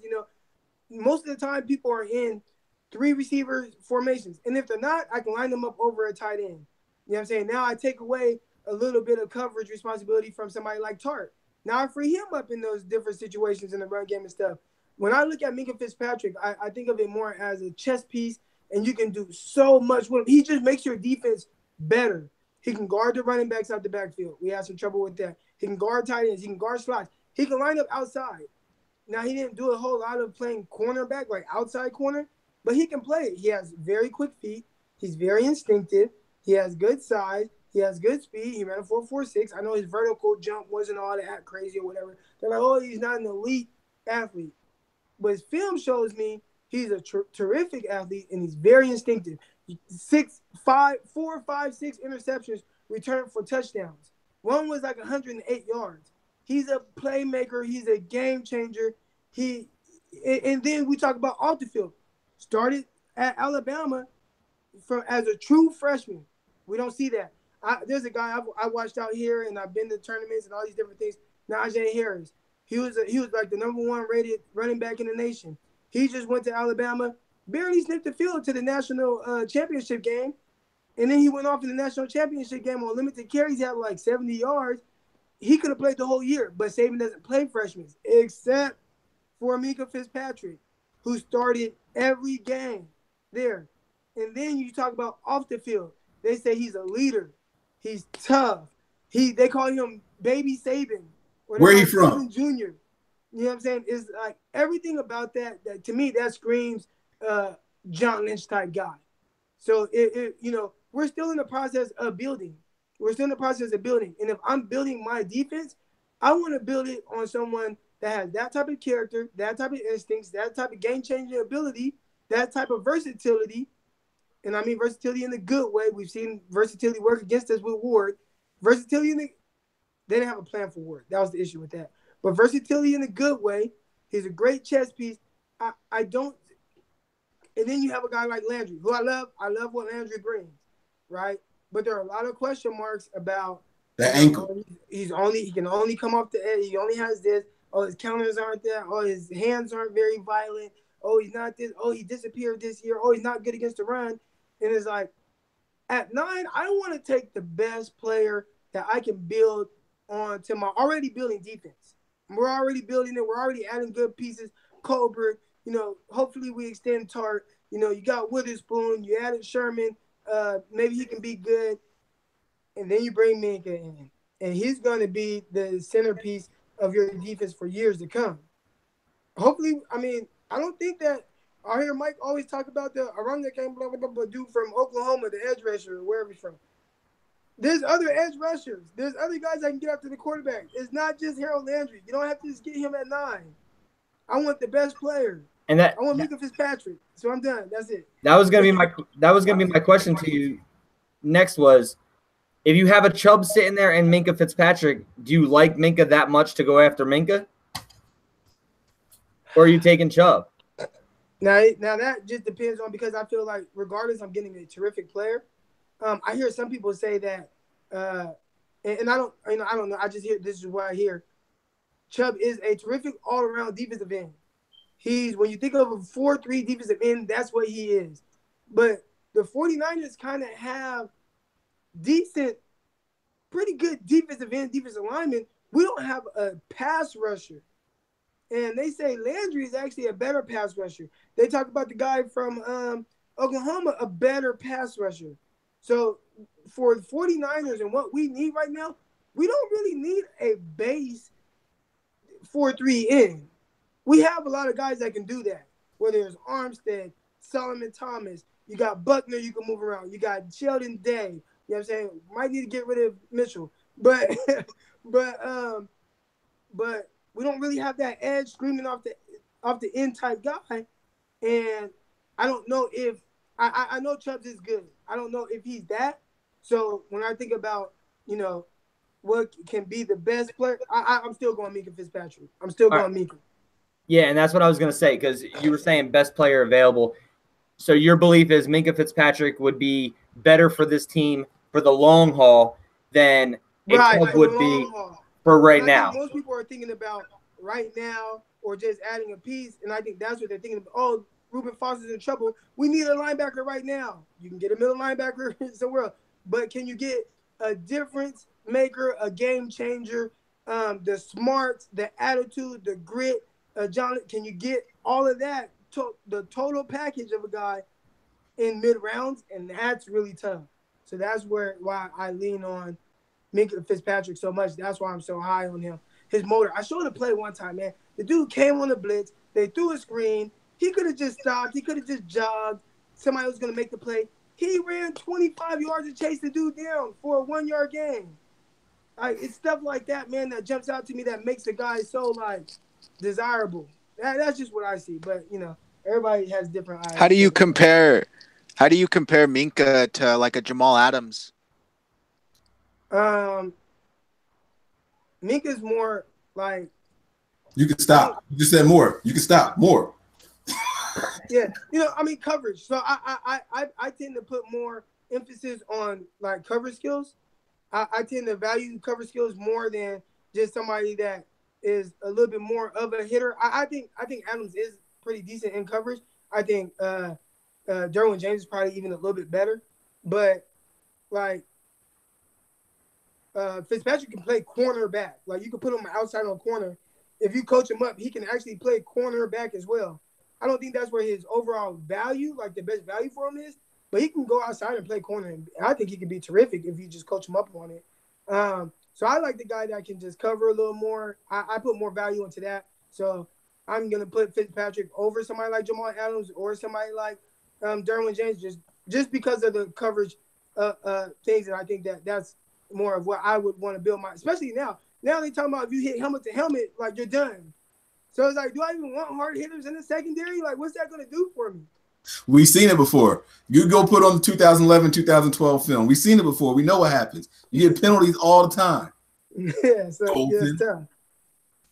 most of the time people are in 3 receiver formations. And if they're not, I can line them up over a tight end. You know what I'm saying? Now I take away a little bit of coverage responsibility from somebody like Tart. Now I free him up in those different situations in the run game and stuff. When I look at Minkah Fitzpatrick, I think of it more as a chess piece, and you can do so much with him. He just makes your defense better. He can guard the running backs out the backfield. We had some trouble with that. He can guard tight ends. He can guard slots. He can line up outside. Now, he didn't do a whole lot of playing cornerback, like outside corner, but he can play it. He has very quick feet. He's very instinctive. He has good size. He has good speed. He ran a 4.46. I know his vertical jump wasn't all that crazy or whatever. They're like, he's not an elite athlete. But his film shows me he's a terrific athlete, and he's very instinctive. 4, 5, 6 interceptions returned for touchdowns. One was like 108 yards. He's a playmaker. He's a game changer. And then we talk about off the field. Started at Alabama as a true freshman. We don't see that. There's a guy I watched out here, and I've been to tournaments and all these different things. Najee Harris. He was like the #1 rated running back in the nation. He just went to Alabama, barely sniffed the field to the national championship game, and then he went off in the national championship game on limited carries. He had like 70 yards. He could have played the whole year, but Saban doesn't play freshmen except for Minkah Fitzpatrick, who started every game there. And then you talk about off the field. They say he's a leader. He's tough. They call him Baby Saban. Where he from? Saban Jr. You know what I'm saying? It's like everything about that to me, that screams John Lynch type guy. So, we're still in the process of building. And if I'm building my defense, I want to build it on someone that has that type of character, that type of instincts, that type of game-changing ability, that type of versatility. And I mean versatility in a good way. We've seen versatility work against us with Ward. Versatility they didn't have a plan for Ward. That was the issue with that. But versatility in a good way. He's a great chess piece. I don't. And then you have a guy like Landry, who I love. I love what Landry brings, right? But there are a lot of question marks about the ankle. He can only come off the edge. He only has this. Oh, his counters aren't there. Oh, his hands aren't very violent. Oh, he's not this. Oh, he disappeared this year. Oh, he's not good against the run. And it's like, at 9, I want to take the best player that I can build on to my already building defense. We're already building it. We're already adding good pieces. Colbert, hopefully we extend Tart. You got Witherspoon. You added Sherman. Maybe he can be good. And then you bring Minkah in. And he's going to be the centerpiece of your defense for years to come. Hopefully, I don't think that I hear Mike always talk about the orangutan dude from Oklahoma, the edge rusher, or wherever he's from. There's other edge rushers. There's other guys that can get after the quarterback. It's not just Harold Landry. You don't have to just get him at 9. I want the best player. And I want Minkah Fitzpatrick. So I'm done. That's it. That was gonna be my question to you. Next was, if you have a Chubb sitting there and Minkah Fitzpatrick, do you like Minkah that much to go after Minkah? Or are you taking Chubb? Now that just depends on, because I feel like regardless, I'm getting a terrific player. I hear some people say that, and I don't know. I just hear, this is what I hear. Chubb is a terrific all-around defensive end. When you think of a 4-3 defensive end, that's what he is. But the 49ers kind of have pretty good defensive end, defensive linemen. We don't have a pass rusher. And they say Landry is actually a better pass rusher. They talk about the guy from Oklahoma, a better pass rusher. So for the 49ers and what we need right now, we don't really need a base 4-3 end. We have a lot of guys that can do that, whether it's Armstead, Solomon Thomas. You got Buckner you can move around. You got Sheldon Day. You know what I'm saying? Might need to get rid of Mitchell. But we don't really have that edge screaming off the end type guy. And I don't know if I know Chubbs is good. I don't know if he's that. So when I think about, what can be the best player, I'm still going Minkah Fitzpatrick. I'm still going Minkah. Yeah, and that's what I was going to say, because you were saying best player available. So your belief is Minkah Fitzpatrick would be better for this team for the long haul than Chubb would be for right now. Most people are thinking about right now or just adding a piece. And I think that's what they're thinking of. Oh, Reuben Foster's in trouble. We need a linebacker right now. You can get a middle linebacker somewhere else. But can you get a difference maker, a game changer, the smarts, the attitude, the grit? John, can you get all of that, the total package of a guy in mid rounds? And that's really tough. So that's why I lean on Minkah Fitzpatrick so much. That's why I'm so high on him. His motor. I showed a play one time, man. The dude came on the blitz. They threw a screen. He could have just stopped. He could have just jogged. Somebody was going to make the play. He ran 25 yards and chased the dude down for a 1-yard gain. It's stuff like that, man, that jumps out to me that makes the guy so, desirable. That's just what I see. But, everybody has different eyes. How do you compare Minkah to, a Jamal Adams? Minka's more like. You can stop. You just said more. You can stop more. Yeah, coverage. So I tend to put more emphasis on coverage skills. I tend to value coverage skills more than just somebody that is a little bit more of a hitter. I think Adams is pretty decent in coverage. I think Derwin James is probably even a little bit better, but Fitzpatrick can play cornerback. You can put him outside on corner. If you coach him up, he can actually play cornerback as well. I don't think that's where his overall value, the best value for him is, but he can go outside and play corner. And I think he could be terrific if you just coach him up on it. So I like the guy that can just cover a little more. I put more value into that. So I'm going to put Fitzpatrick over somebody like Jamal Adams or somebody like Derwin James just because of the coverage things. And I think that's more of what I would want to build especially now. Now they talking about if you hit helmet to helmet, you're done. So it's do I even want hard hitters in the secondary? What's that going to do for me? We've seen it before. You go put on the 2011, 2012 film. We've seen it before. We know what happens. You get penalties all the time. Yeah, so it's tough.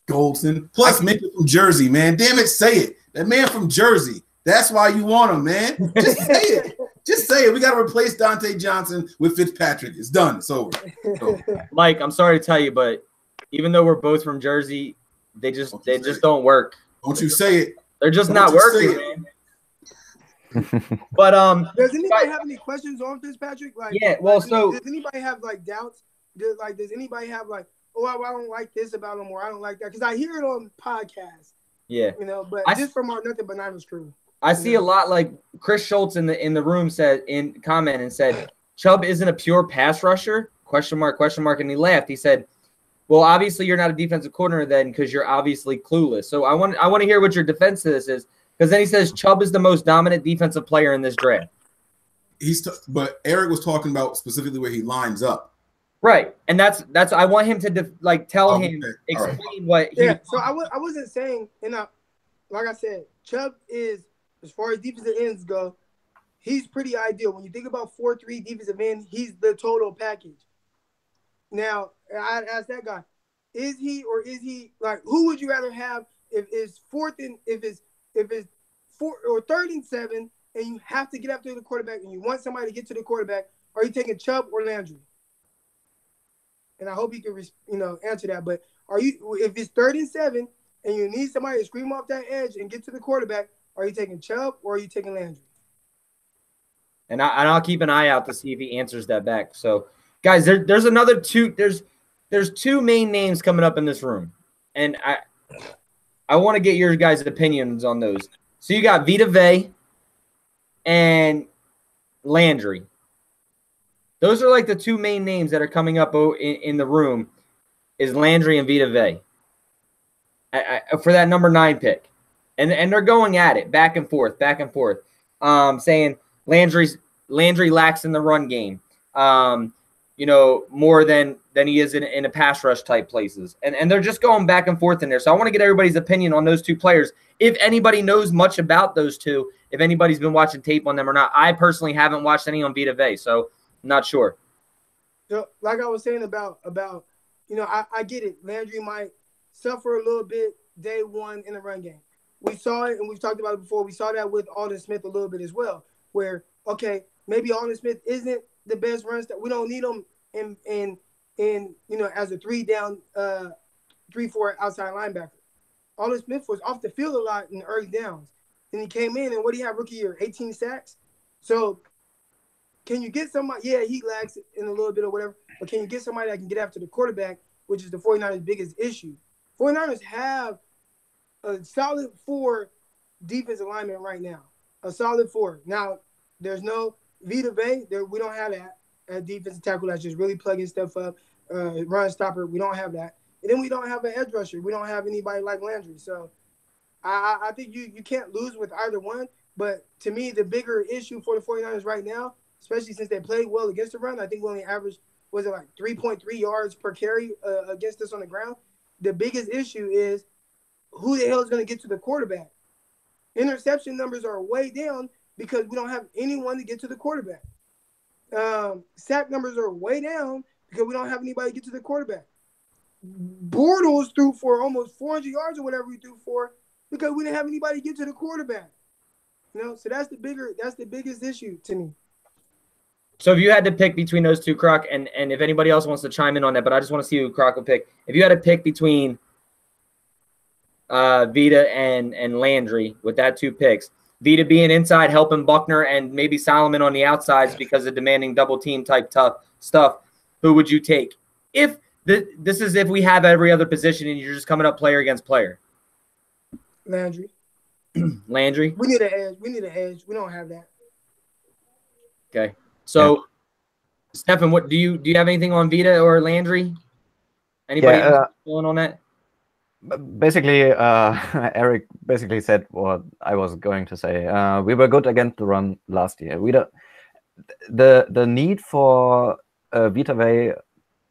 Goldson. Plus, make it from Jersey, man. Damn it, say it. That man from Jersey. That's why you want him, man. Just say it. Just say it. We got to replace Dante Johnson with Fitzpatrick. It's done. It's over. Mike, I'm sorry to tell you, but even though we're both from Jersey, they just don't work. Don't you say it. They're just not working, man. But does anybody have any questions on Fitzpatrick? Does anybody have doubts? Does anybody have I don't like this about him or I don't like that? Because I hear it on podcasts. Yeah. But just from our Nothing But Niners crew. I see a lot Chris Schultz in the room said Chubb isn't a pure pass rusher? ? And he laughed. He said, well, obviously you're not a defensive coordinator then because you're obviously clueless. So I want to hear what your defense to this is, because then he says Chubb is the most dominant defensive player in this draft. But Eric was talking about specifically where he lines up. Right, and that's I want him to tell him, explain what. So I wasn't saying, like I said, Chubb is, as far as defensive ends go, he's pretty ideal. When you think about 4-3 defensive end, he's the total package. Now, I'd ask that guy, is he who would you rather have if it's third and 7 and you have to get after the quarterback and you want somebody to get to the quarterback? Are you taking Chubb or Landry? And I hope you can answer that. But if it's 3rd and 7 and you need somebody to scream off that edge and get to the quarterback, are you taking Chubb or are you taking Landry? And I'll keep an eye out to see if he answers that back. So, guys, there's another two. There's two main names coming up in this room, and I want to get your guys' opinions on those. So you got Vita Vea and Landry. Those are the two main names that are coming up in the room, is Landry and Vita Vea for that number 9 pick. And they're going at it back and forth, saying Landry lacks in the run game, more than he is in a pass rush type places. And they're just going back and forth in there. So I want to get everybody's opinion on those two players. If anybody knows much about those two, if anybody's been watching tape on them or not. I personally haven't watched any on Vita Vea, so I'm not sure. So like I was saying about I get it. Landry might suffer a little bit day one in the run game. We saw it, and we've talked about it before. We saw that with Aldon Smith a little bit as well, where, okay, maybe Aldon Smith isn't the best run stop. We don't need him in as a 3-4 outside linebacker. Aldon Smith was off the field a lot in the early downs. And he came in, and what do you have rookie year? 18 sacks. So can you get somebody? Yeah, he lacks in a little bit or whatever, but can you get somebody that can get after the quarterback, which is the 49ers' biggest issue? 49ers have a solid 4 defensive linemen right now. A solid 4. Now, there's no Vita Vea. We don't have that at defensive tackle that's just really plugging stuff up, run stopper. We don't have that. And then we don't have an edge rusher. We don't have anybody like Landry. So I think you can't lose with either one. But to me, the bigger issue for the 49ers right now, especially since they played well against the run, I think we only averaged, was it like 3.3 yards per carry against us on the ground? The biggest issue is who the hell is going to get to the quarterback? Interception numbers are way down because we don't have anyone to get to the quarterback. Sack numbers are way down because we don't have anybody to get to the quarterback. Bortles threw for almost 400 yards or whatever he threw for because we didn't have anybody to get to the quarterback. So that's the biggest issue to me. So if you had to pick between those two, Croc, and if anybody else wants to chime in on that, but I just want to see who Croc would pick. If you had to pick between Vita and Landry with that 2 picks, Vita being inside helping Buckner and maybe Solomon on the outsides because of demanding double team type tough stuff, who would you take? If this is if we have every other position and you're just coming up player against player. Landry. Landry? We need an edge. We don't have that. Okay. So, Stefan, what do you have anything on Vita or Landry? Anybody else going on that? Basically, Eric basically said what I was going to say. We were good against the run last year. We don't, the need for a Vita Vea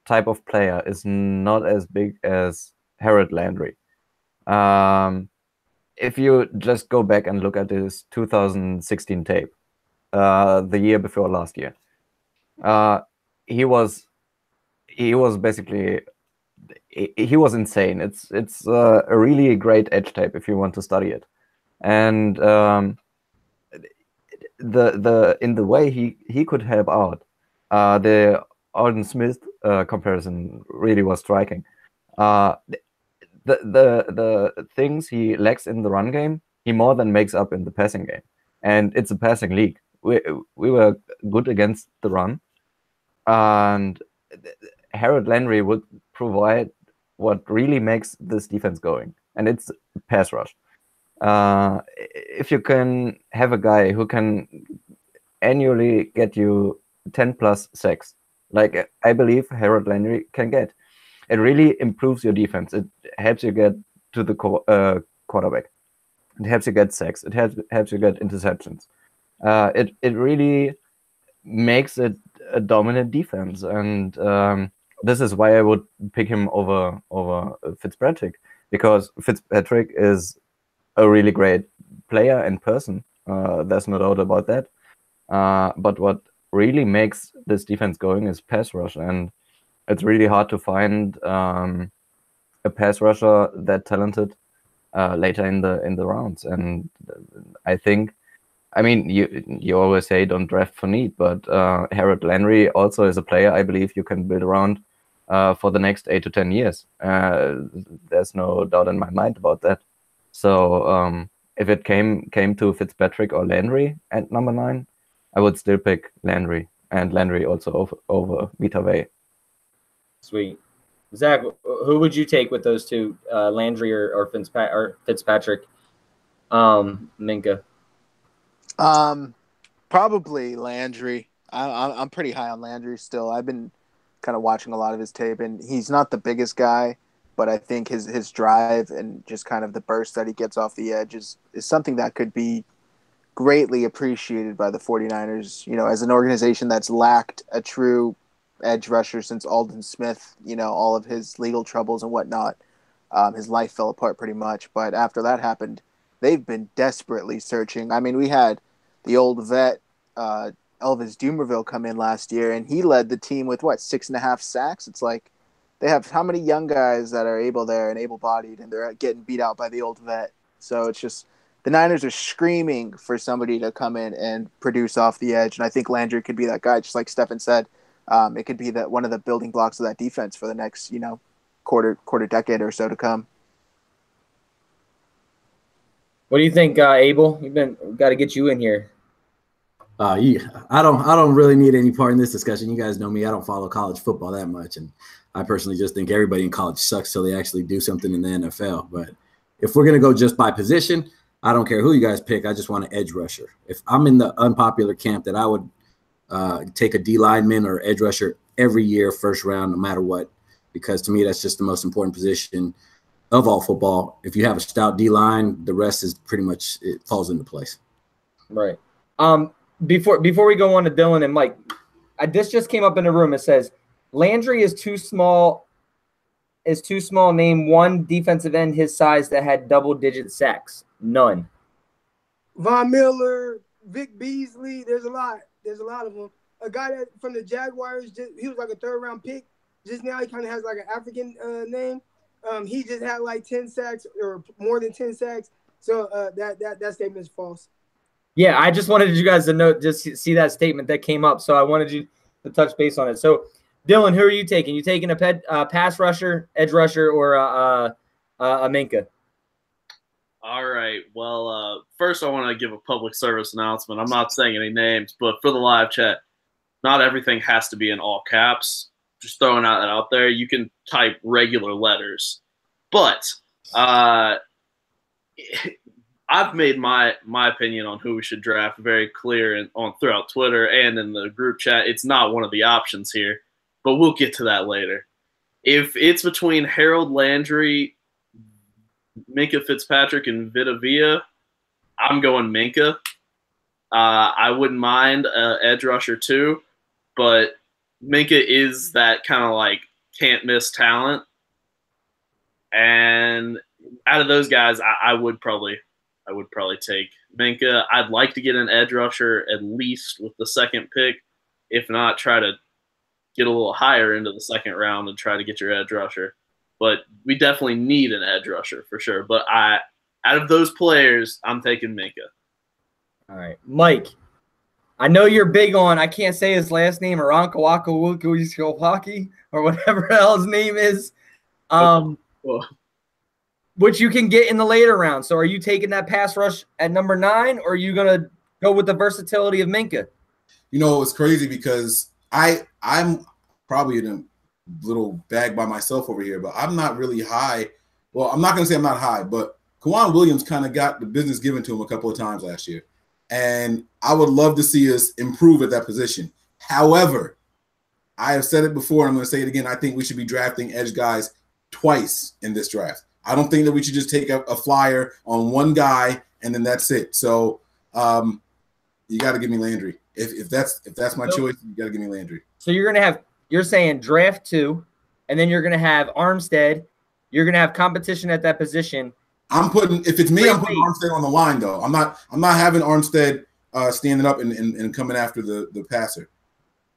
type of player is not as big as Harold Landry. If you just go back and look at his 2016 tape, the year before last year, he was basically, he was insane. It's a really great edge tape if you want to study it, and in the way he could help out, the Alden Smith comparison really was striking. The things he lacks in the run game, he more than makes up in the passing game, and it's a passing league. We were good against the run, and Harold Landry would provide what really makes this defense going, and it's pass rush. If you can have a guy who can annually get you 10+ sacks, like I believe Harold Landry can get, it really improves your defense. It helps you get to the quarterback. It helps you get sacks. It helps you get interceptions. It really makes it a dominant defense, and this is why I would pick him over Fitzpatrick, because Fitzpatrick is a really great player and person. There's no doubt about that. But what really makes this defense going is pass rush, and it's really hard to find a pass rusher that talented later in the rounds. And I think, I mean, you always say don't draft for need, but Harold Landry also is a player I believe you can build around for the next 8 to 10 years. There's no doubt in my mind about that. So if it came to Fitzpatrick or Landry at number 9, I would still pick Landry, and Landry also over Vita Vea. Sweet. Zach, who would you take with those two, Landry or Fitzpatrick? Minka. Probably Landry. I'm pretty high on Landry still. I've been kind of watching a lot of his tape, and he's not the biggest guy, but I think his drive and just kind of the burst that he gets off the edge is something that could be greatly appreciated by the 49ers, as an organization that's lacked a true edge rusher since Aldon Smith, all of his legal troubles and whatnot. His life fell apart pretty much. But after that happened, they've been desperately searching. I mean, we had the old vet, Elvis Dumerville, come in last year, and he led the team with, 6.5 sacks? It's like they have how many young guys that are able there and able-bodied, and they're getting beat out by the old vet. So it's just the Niners are screaming for somebody to come in and produce off the edge, and I think Landry could be that guy, just like Stefan said. It could be that one of the building blocks of that defense for the next, quarter decade or so to come. What do you think, Abel? We got to get you in here. I don't really need any part in this discussion. You guys know me. I don't follow college football that much, and I personally just think everybody in college sucks till they actually do something in the NFL. But if we're gonna go just by position, I don't care who you guys pick. I just want an edge rusher. If I'm in the unpopular camp, that I would take a D lineman or edge rusher every year, first round, no matter what, because to me that's just the most important position of all football. If you have a stout D line, the rest is pretty much, it falls into place. Right. Before we go on to Dylan and Mike, this just came up in the room. It says Landry is too small. Name one defensive end his size that had double-digit sacks. None. Von Miller, Vic Beasley. There's a lot of them. A guy that from the Jaguars, he was like a third-round pick. Just now he kind of has like an African name. He just had like 10 sacks or more than 10 sacks. So that statement is false. Yeah, I just wanted you guys to know, just see that statement that came up. So I wanted you to touch base on it. So, Dylan, who are you taking? You taking a pass rusher, edge rusher, or a Minkah? All right. Well, first I want to give a public service announcement. I'm not saying any names, but for the live chat, not everything has to be in all caps. Just throwing that out there. You can type regular letters. But I've made my opinion on who we should draft very clear throughout Twitter and in the group chat. It's not one of the options here, but we'll get to that later. If it's between Harold Landry, Minkah Fitzpatrick, and Vita Vea, I'm going Minkah. I wouldn't mind edge rusher too, but Minkah is that kind of like can't miss talent. And out of those guys, I would probably take Minkah. I'd like to get an edge rusher at least with the second pick. If not, try to get a little higher into the second round and try to get your edge rusher. But we definitely need an edge rusher for sure. But out of those players, I'm taking Minkah. All right. Mike, I know you're big on, I can't say his last name, or Onkawaka or whatever his name is. Which you can get in the later round. So are you taking that pass rush at number 9, or are you going to go with the versatility of Minkah? You know, it's crazy because I'm probably in a little bag by myself over here, but I'm not really high. Well, I'm not going to say I'm not high, but Kwan Williams kind of got the business given to him a couple of times last year. And I would love to see us improve at that position. However, I have said it before, and I'm going to say it again. I think we should be drafting edge guys twice in this draft. I don't think that we should just take a flyer on one guy and then that's it. So you got to give me Landry. If that's my choice, you got to give me Landry. So you're saying draft 2, and then you're going to have Armstead. You're going to have competition at that position. I'm putting Armstead on the line though. I'm not having Armstead standing up and coming after the passer.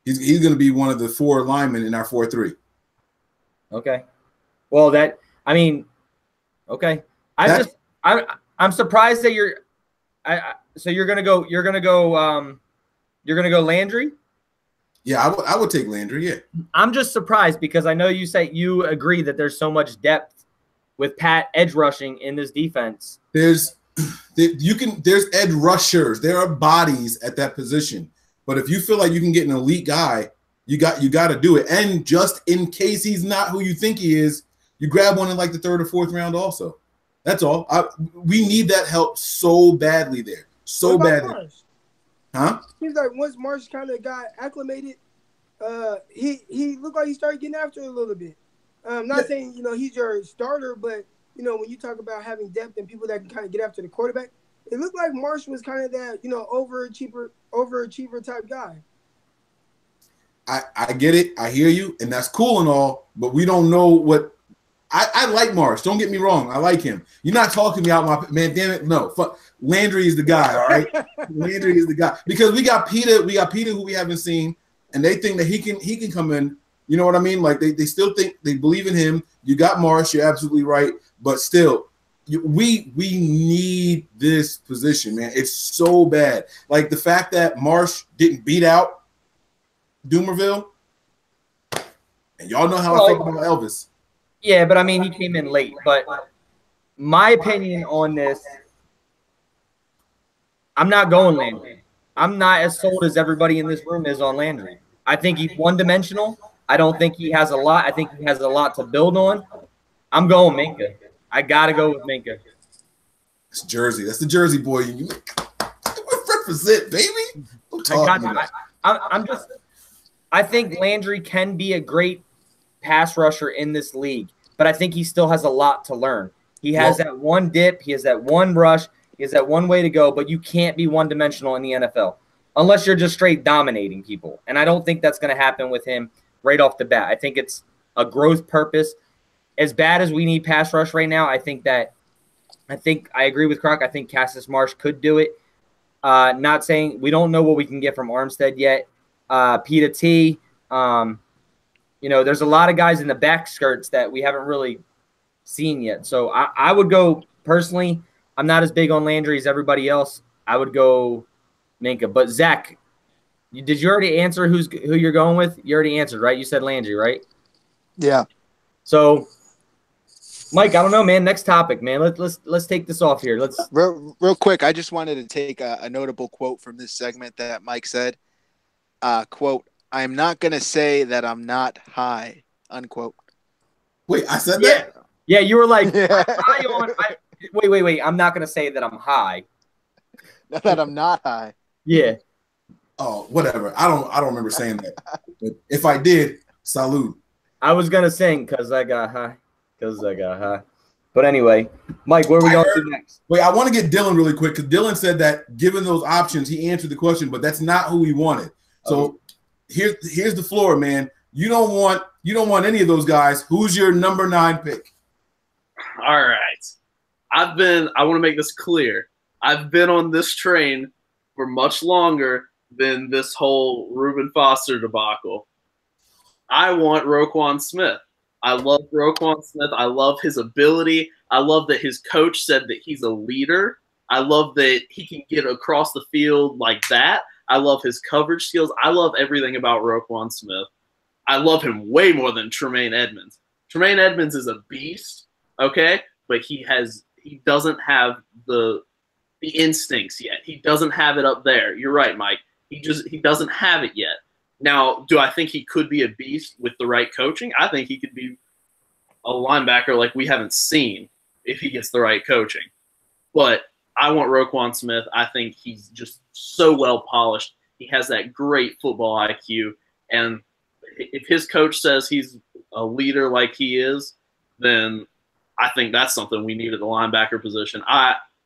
He's going to be one of the 4 linemen in our 4-3. Okay. Well, okay. I'm surprised that you're gonna go Landry. Yeah, I would take Landry. Yeah. I'm just surprised because I know you agree that there's so much depth with Pat edge rushing in this defense. There's edge rushers. There are bodies at that position. But if you feel like you can get an elite guy, you got to do it. And just in case he's not who you think he is, you grab one in like the 3rd or 4th round also. That's all. We need that help so badly there. So badly. Marsh? Huh? Seems like once Marsh kind of got acclimated, he looked like he started getting after it a little bit. Not saying, he's your starter, but, when you talk about having depth and people that can kind of get after the quarterback, it looked like Marsh was kind of that, overachiever type guy. I get it. I hear you. And that's cool and all, but we don't know what – I like Marsh. Don't get me wrong. I like him. You're not talking me out my – man, damn it. No. Fuck. Landry is the guy, all right? Landry is the guy. Because we got Peter who we haven't seen, and they think that he can come in. You know what I mean? Like, they still think – they believe in him. You got Marsh. You're absolutely right. But still, we need this position, man. It's so bad. Like, the fact that Marsh didn't beat out Doomerville, and y'all know how I feel about I'm not going Landry. I'm not as sold as everybody in this room is on Landry. I think he's one-dimensional. I don't think he has a lot. I think he has a lot to build on. I'm going Minka. I got to go with Minka. It's Jersey. That's the Jersey boy. You represent, baby. I think Landry can be a great pass rusher in this league, but I think he still has a lot to learn. He has that one dip. He has that one rush. He has that one way to go, but you can't be one-dimensional in the NFL unless you're just straight dominating people. And I don't think that's going to happen with him right off the bat. I think it's a growth purpose. As bad as we need pass rush right now, I think I agree with Croc. I think Cassius Marsh could do it. Not saying we don't know what we can get from Armstead yet. Peter T. There's a lot of guys in the back skirts that we haven't really seen yet. So I would go personally. I'm not as big on Landry as everybody else. I would go Minka. But Zach, did you already answer who you're going with? You already answered, right? You said Landry, right? Yeah. So, Mike, I don't know, man. Next topic, man. Let's take this off here. Let's real quick. I just wanted to take a notable quote from this segment that Mike said. Quote: "I am not going to say that I'm not high." Unquote. Wait, I said that? Yeah, you were like, high on. Wait. I'm not going to say that I'm high. Not that I'm not high. Yeah. Oh, whatever. I don't remember saying that. But if I did, salute. I was going to sing because I got high. But anyway, Mike, where are we going to next? Wait, I want to get Dylan really quick because Dylan said that given those options, he answered the question, but that's not who he wanted. So here's the floor, man. You don't want any of those guys. Who's your number 9 pick? All right. I want to make this clear. I've been on this train for much longer than this whole Reuben Foster debacle. I want Roquan Smith. I love Roquan Smith. I love his ability. I love that his coach said that he's a leader. I love that he can get across the field like that. I love his coverage skills. I love everything about Roquan Smith. I love him way more than Tremaine Edmonds. Tremaine Edmonds is a beast, okay? But he doesn't have the instincts yet. He doesn't have it up there. You're right, Mike. He doesn't have it yet. Now, do I think he could be a beast with the right coaching? I think he could be a linebacker like we haven't seen if he gets the right coaching. But I want Roquan Smith. I think he's just so well polished. He has that great football IQ. And if his coach says he's a leader like he is, then I think that's something we need at the linebacker position.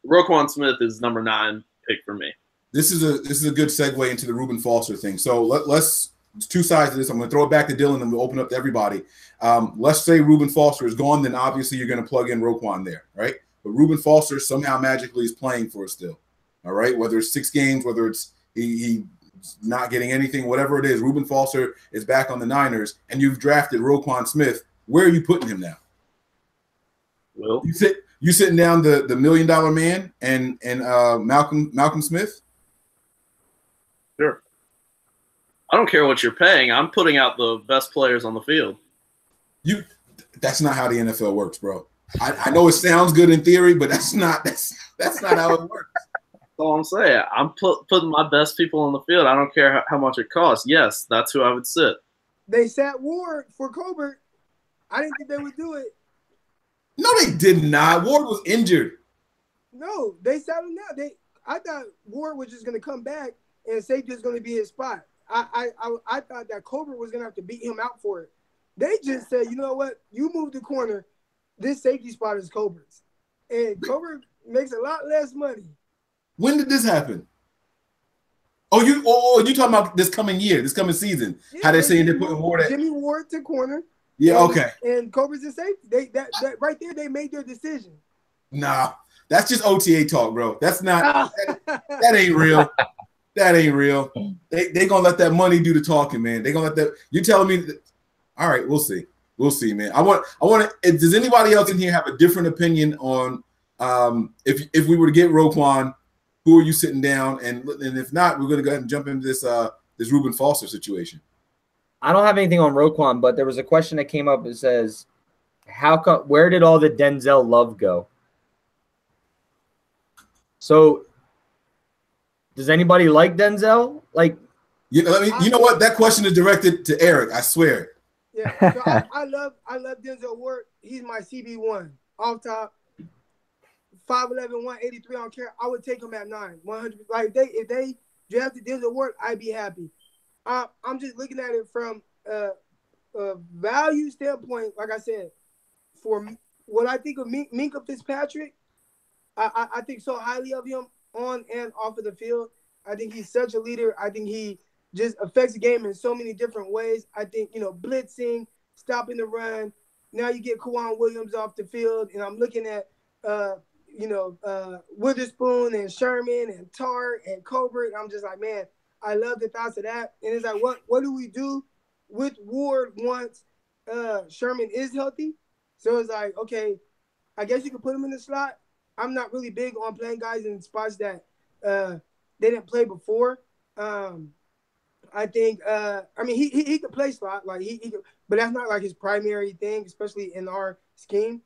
Roquan Smith is number 9 pick for me. This is a good segue into the Reuben Foster thing. So let's two sides of this. I'm going to throw it back to Dylan and we'll open up to everybody. Let's say Reuben Foster is gone, then obviously you're going to plug in Roquan there, right? But Reuben Foster somehow magically is playing for us still, all right? Whether it's 6 games, whether it's he's not getting anything, whatever it is, Reuben Foster is back on the Niners, and you've drafted Roquan Smith. Where are you putting him now? Well, you sitting down the $1 million man and Malcolm Smith? Sure. I don't care what you're paying. I'm putting out the best players on the field. That's not how the NFL works, bro. I know it sounds good in theory, but that's not how it works. That's all I'm saying. I'm putting my best people on the field. I don't care how much it costs. Yes, that's who I would sit. They sat Ward for Colbert. I didn't think they would do it. No, they did not. Ward was injured. No, they sat him down. I thought Ward was just going to come back and safety was going to be his spot. I thought that Colbert was going to have to beat him out for it. They just said, you know what? You move the corner. This safety spot is Colbert's. And Colbert makes a lot less money. When did this happen? Oh, you talking about this coming year, this coming season? Yeah, how they're saying they're putting Ward at Jimmy Ward to corner. Yeah, okay. And Colbert's in safety. That right there, they made their decision. Nah, that's just OTA talk, bro. That's not that ain't real. That ain't real. They gonna let that money do the talking, man. They gonna let that. You telling me? All right, we'll see. We'll see, man. I want to. Does anybody else in here have a different opinion on if we were to get Roquan, who are you sitting down? And if not, we're gonna go ahead and jump into this Reuben Foster situation. I don't have anything on Roquan, but there was a question that came up that says, where did all the Denzel love go? So Does anybody like Denzel? Like, you know what? That question is directed to Eric. I swear. Yeah, so I love Denzel Ward. He's my CB1 off top. 5'11", 183. I don't care. I would take him at 9, 100. Like if they drafted Denzel Ward, I'd be happy. I'm just looking at it from a value standpoint. Like I said, for what I think of Minkah Fitzpatrick, I think so highly of him on and off of the field. I think he's such a leader. I think he just affects the game in so many different ways. I think, blitzing, stopping the run. Now you get Kawhi Williams off the field, and I'm looking at, Witherspoon and Sherman and Tart and Colbert. I'm just like, man, I love the thoughts of that. And it's like, what do we do with Ward once Sherman is healthy? So it's like, okay, I guess you could put him in the slot. I'm not really big on playing guys in spots that they didn't play before. I think, he could play slot, like he could, but that's not like his primary thing, especially in our scheme.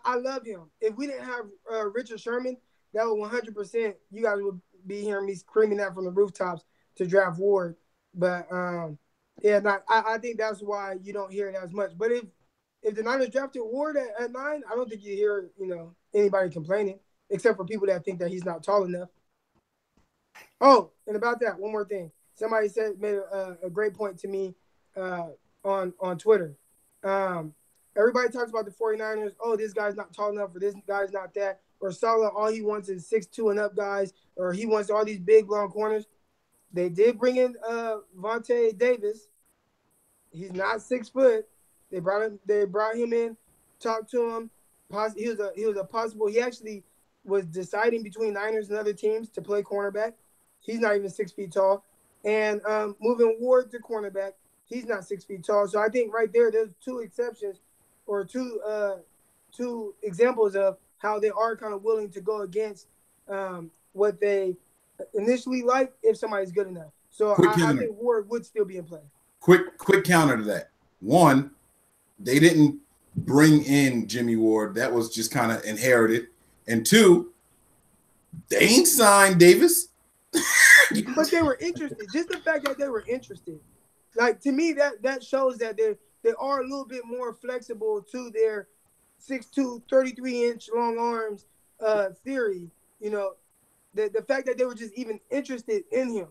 I love him. If we didn't have Richard Sherman, that would 100%. You guys would be hearing me screaming that from the rooftops to draft Ward. But I think that's why you don't hear it as much. But if the Niners drafted Ward at 9, I don't think you hear anybody complaining, except for people that think that he's not tall enough. Oh, and about that, one more thing. Somebody made a great point to me on Twitter. Everybody talks about the 49ers. Oh, this guy's not tall enough, or this guy's not that. Or Saleh, all he wants is 6'2" and up guys, or he wants all these big, long corners. They did bring in Vontae Davis. He's not 6 foot. They brought him in, talked to him. He was a possible. He actually was deciding between Niners and other teams to play cornerback. He's not even 6 feet tall. And moving Ward to cornerback, he's not 6 feet tall. So I think right there's two exceptions, or two examples of how they are kind of willing to go against what they initially like if somebody's good enough. So I think Ward would still be in play. Quick counter to that. One, they didn't bring in Jimmy Ward. That was just kind of inherited. And two, they ain't signed Davis. But they were interested. Just the fact that they were interested. Like, to me, that shows that they are a little bit more flexible to their 6'2", 33-inch long arms theory. The fact that they were just even interested in him,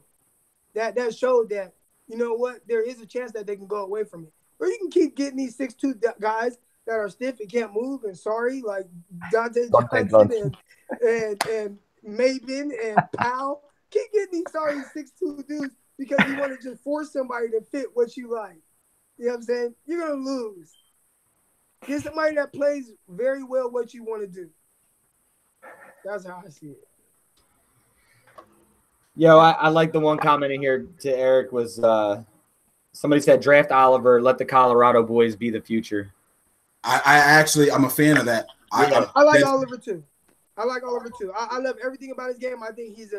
that showed that, you know what, there is a chance that they can go away from it. Or you can keep getting these 6'2" guys that are stiff and can't move and sorry, like Dante Johnson and Maven and Powell. Keep getting these sorry 6'2" dudes because you want to just force somebody to fit what you like. You know what I'm saying? You're going to lose. Get somebody that plays very well what you want to do. That's how I see it. Yo, I like the one comment in here to Eric was somebody said draft Oliver, let the Colorado boys be the future. I'm a fan of that. I like Oliver too. I love everything about his game. I think he's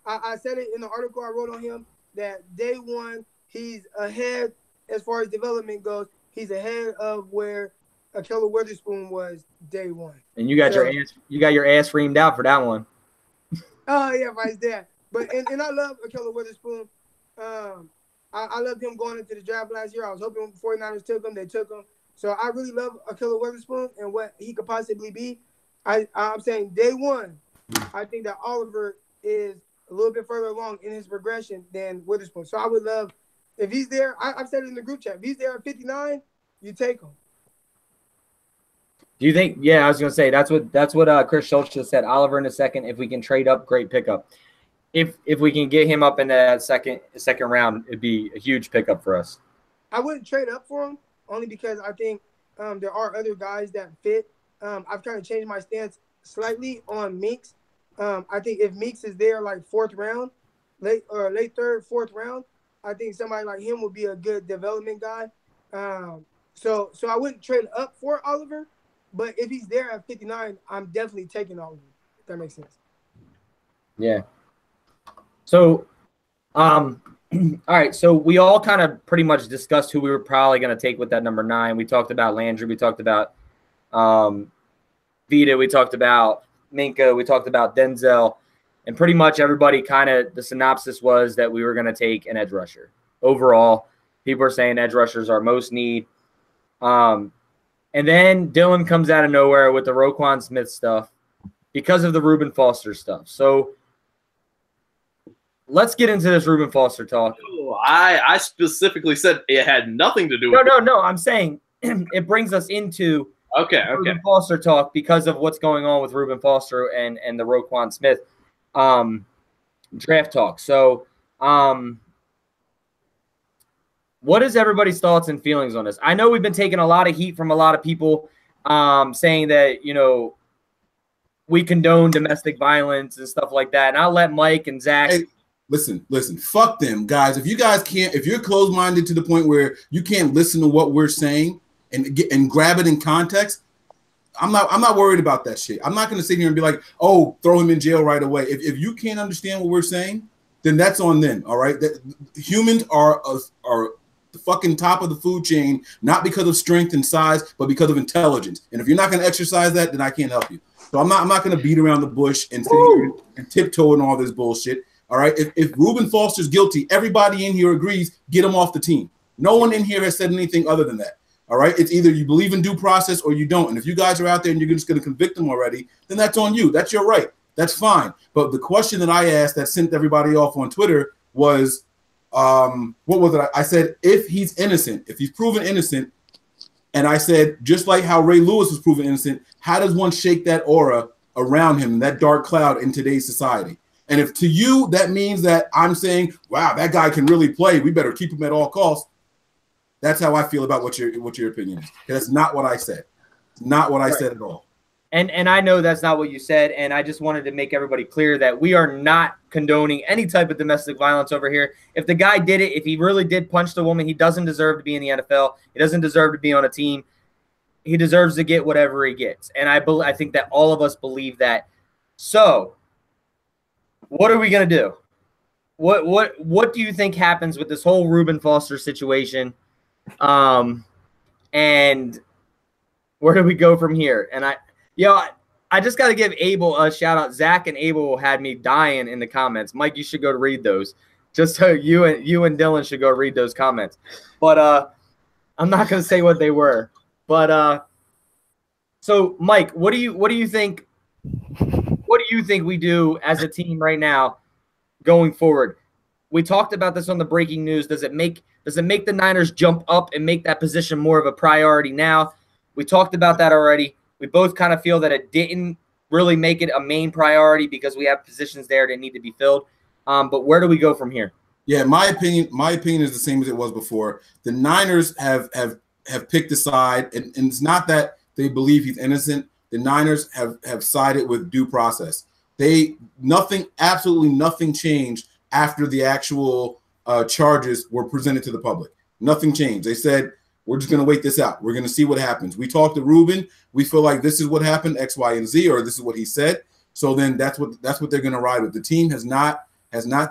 I said it in the article I wrote on him that day one, he's ahead as far as development goes. He's ahead of where Ahkello Witherspoon was day one. And you got your ass reamed out for that one. Oh yeah, vice that. But and I love Ahkello Witherspoon. I loved him going into the draft last year. I was hoping 49ers took him. They took him. So I really love Ahkello Witherspoon and what he could possibly be. I'm saying day one, I think that Oliver is a little bit further along in his progression than Witherspoon. So I would love, if he's there, I've said it in the group chat, if he's there at 59, you take him. Do you think? Yeah, I was gonna say that's what Chris Schultz just said. Oliver in a second. If we can trade up, great pickup. If we can get him up in that second round, it'd be a huge pickup for us. I wouldn't trade up for him only because I think there are other guys that fit. I've kind of changed my stance slightly on Meeks. I think if Meeks is there like fourth round, late third, fourth round, I think somebody like him would be a good development guy. So I wouldn't trade up for Oliver, but if he's there at 59, I'm definitely taking Oliver. If that makes sense. Yeah. So, all right. So we all kind of pretty much discussed who we were probably going to take with that number 9. We talked about Landry. We talked about Vita. We talked about Minkah. We talked about Denzel. And pretty much everybody the synopsis was that we were going to take an edge rusher. Overall, people are saying edge rushers are most need. And then Dylan comes out of nowhere with the Roquan Smith stuff because of the Reuben Foster stuff. So let's get into this Reuben Foster talk. Oh, I specifically said it had nothing to do with No. I'm saying it brings us into Reuben Foster talk because of what's going on with Reuben Foster and the Roquan Smith draft talk. So what is everybody's thoughts and feelings on this? I know we've been taking a lot of heat from a lot of people saying that, you know, we condone domestic violence and stuff like that. And I'll let Mike and Zach. Hey, listen, fuck them, guys. If you're closed-minded to the point where you can't listen to what we're saying and grab it in context, I'm not worried about that shit. I'm not going to sit here and be like, oh, throw him in jail right away. If you can't understand what we're saying, then that's on them, all right? Humans are the fucking top of the food chain, not because of strength and size, but because of intelligence. And if you're not going to exercise that, then I can't help you. So I'm not going to beat around the bush and sit here and tiptoe and all this bullshit. All right. If Reuben Foster's guilty, everybody in here agrees, get him off the team. No one in here has said anything other than that. All right. It's either you believe in due process or you don't. And if you guys are out there and you're just going to convict him already, then that's on you. That's your right. That's fine. But the question that I asked that sent everybody off on Twitter was, what was it? I said, if he's innocent, if he's proven innocent, and I said, just like how Ray Lewis was proven innocent, how does one shake that aura around him, that dark cloud in today's society? And if to you that means that I'm saying, wow, that guy can really play, we better keep him at all costs, that's how I feel about what your opinion is. That's not what I said. It's not what I said at all. And I know that's not what you said, and I just wanted to make everybody clear that we are not condoning any type of domestic violence over here. If the guy did it, if he really did punch the woman, he doesn't deserve to be in the NFL. He doesn't deserve to be on a team. He deserves to get whatever he gets, and I think that all of us believe that. So, what are we gonna do? What do you think happens with this whole Reuben Foster situation? And where do we go from here? And I just got to give Abel a shout out. Zach and Abel had me dying in the comments. Mike, you should go read those. Just so you and Dylan should go read those comments. But I'm not going to say what they were. But so Mike, what do you think? What do you think we do as a team right now going forward? We talked about this on the breaking news. Does it make the Niners jump up and make that position more of a priority now? We talked about that already. We both kind of feel that it didn't really make it a main priority because we have positions there that need to be filled. But where do we go from here? Yeah, my opinion is the same as it was before. The Niners have picked a side, and it's not that they believe he's innocent. The Niners have sided with due process. Absolutely nothing changed after the actual charges were presented to the public. Nothing changed. They said, we're just going to wait this out. We're going to see what happens. We talked to Reuben. We feel like this is what happened, X, Y, and Z, or this is what he said. So then that's what they're going to ride with. The team has not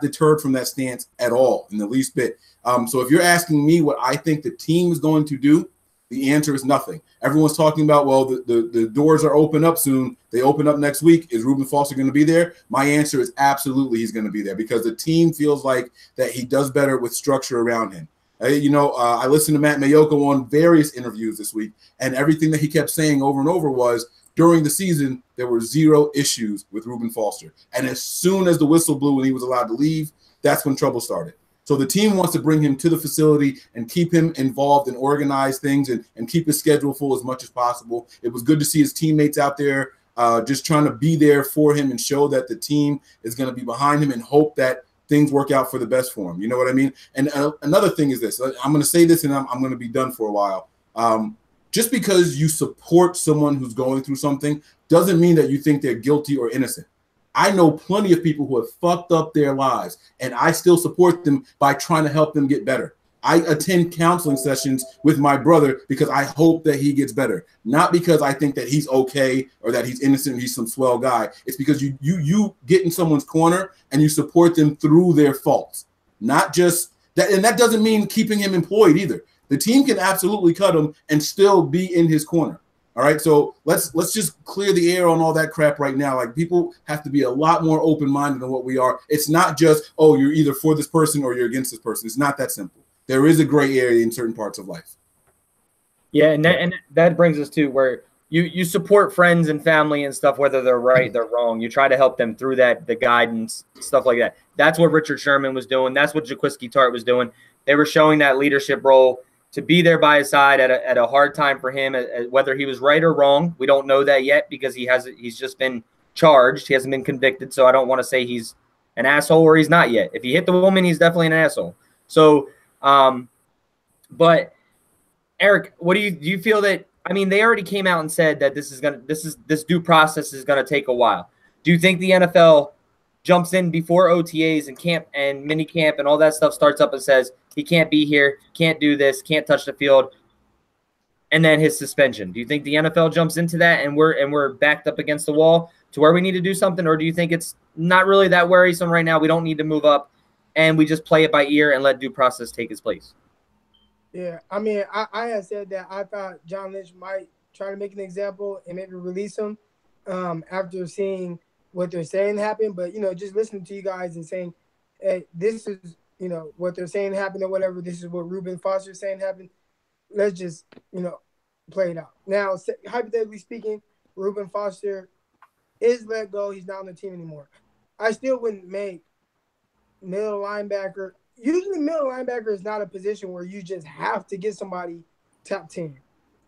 deterred from that stance at all in the least bit. So if you're asking me what I think the team is going to do, the answer is nothing. Everyone's talking about, well, the doors are open up soon. They open up next week. Is Reuben Foster going to be there? My answer is absolutely he's going to be there because the team feels like that he does better with structure around him. I listened to Matt Mayoko on various interviews this week, and everything that he kept saying over and over was during the season, there were zero issues with Reuben Foster. And as soon as the whistle blew and he was allowed to leave, that's when trouble started. So the team wants to bring him to the facility and keep him involved and organize things and keep his schedule full as much as possible. It was good to see his teammates out there just trying to be there for him and show that the team is going to be behind him and hope that things work out for the best for him. You know what I mean? And another thing is this. I'm going to say this and I'm going to be done for a while. Just because you support someone who's going through something doesn't mean that you think they're guilty or innocent. I know plenty of people who have fucked up their lives, and I still support them by trying to help them get better. I attend counseling sessions with my brother because I hope that he gets better, not because I think that he's okay or that he's innocent and he's some swell guy. It's because you get in someone's corner and you support them through their faults, not just that. And that doesn't mean keeping him employed either. The team can absolutely cut him and still be in his corner. All right, so let's just clear the air on all that crap right now. Like, people have to be a lot more open-minded than what we are. It's not just, oh, you're either for this person or you're against this person. It's not that simple. There is a gray area in certain parts of life. Yeah, and that brings us to where you support friends and family and stuff, whether they're right, they're wrong. You try to help them through that, the guidance, stuff like that. That's what Richard Sherman was doing. That's what Jaquiski Tartt was doing. They were showing that leadership role, to be there by his side at a hard time for him, whether he was right or wrong. We don't know that yet because he's just been charged. He hasn't been convicted, so I don't want to say he's an asshole or he's not yet. If he hit the woman, he's definitely an asshole. So, but Eric, what do you feel that? I mean, they already came out and said that this due process is gonna take a while. Do you think the NFL jumps in before OTAs and camp and mini camp and all that stuff starts up and says he can't be here, can't do this, can't touch the field, and then his suspension? Do you think the NFL jumps into that and we're backed up against the wall to where we need to do something, or do you think it's not really that worrisome right now? We don't need to move up, and we just play it by ear and let due process take its place. Yeah, I mean, I had said that I thought John Lynch might try to make an example and maybe release him after seeing what they're saying happen. But, just listening to you guys and saying, hey, this is, what they're saying happened or whatever. This is what Reuben Foster is saying happened. Let's just, play it out. Now, hypothetically speaking, Reuben Foster is let go. He's not on the team anymore. I still wouldn't make middle linebacker. Usually middle linebacker is not a position where you just have to get somebody top 10.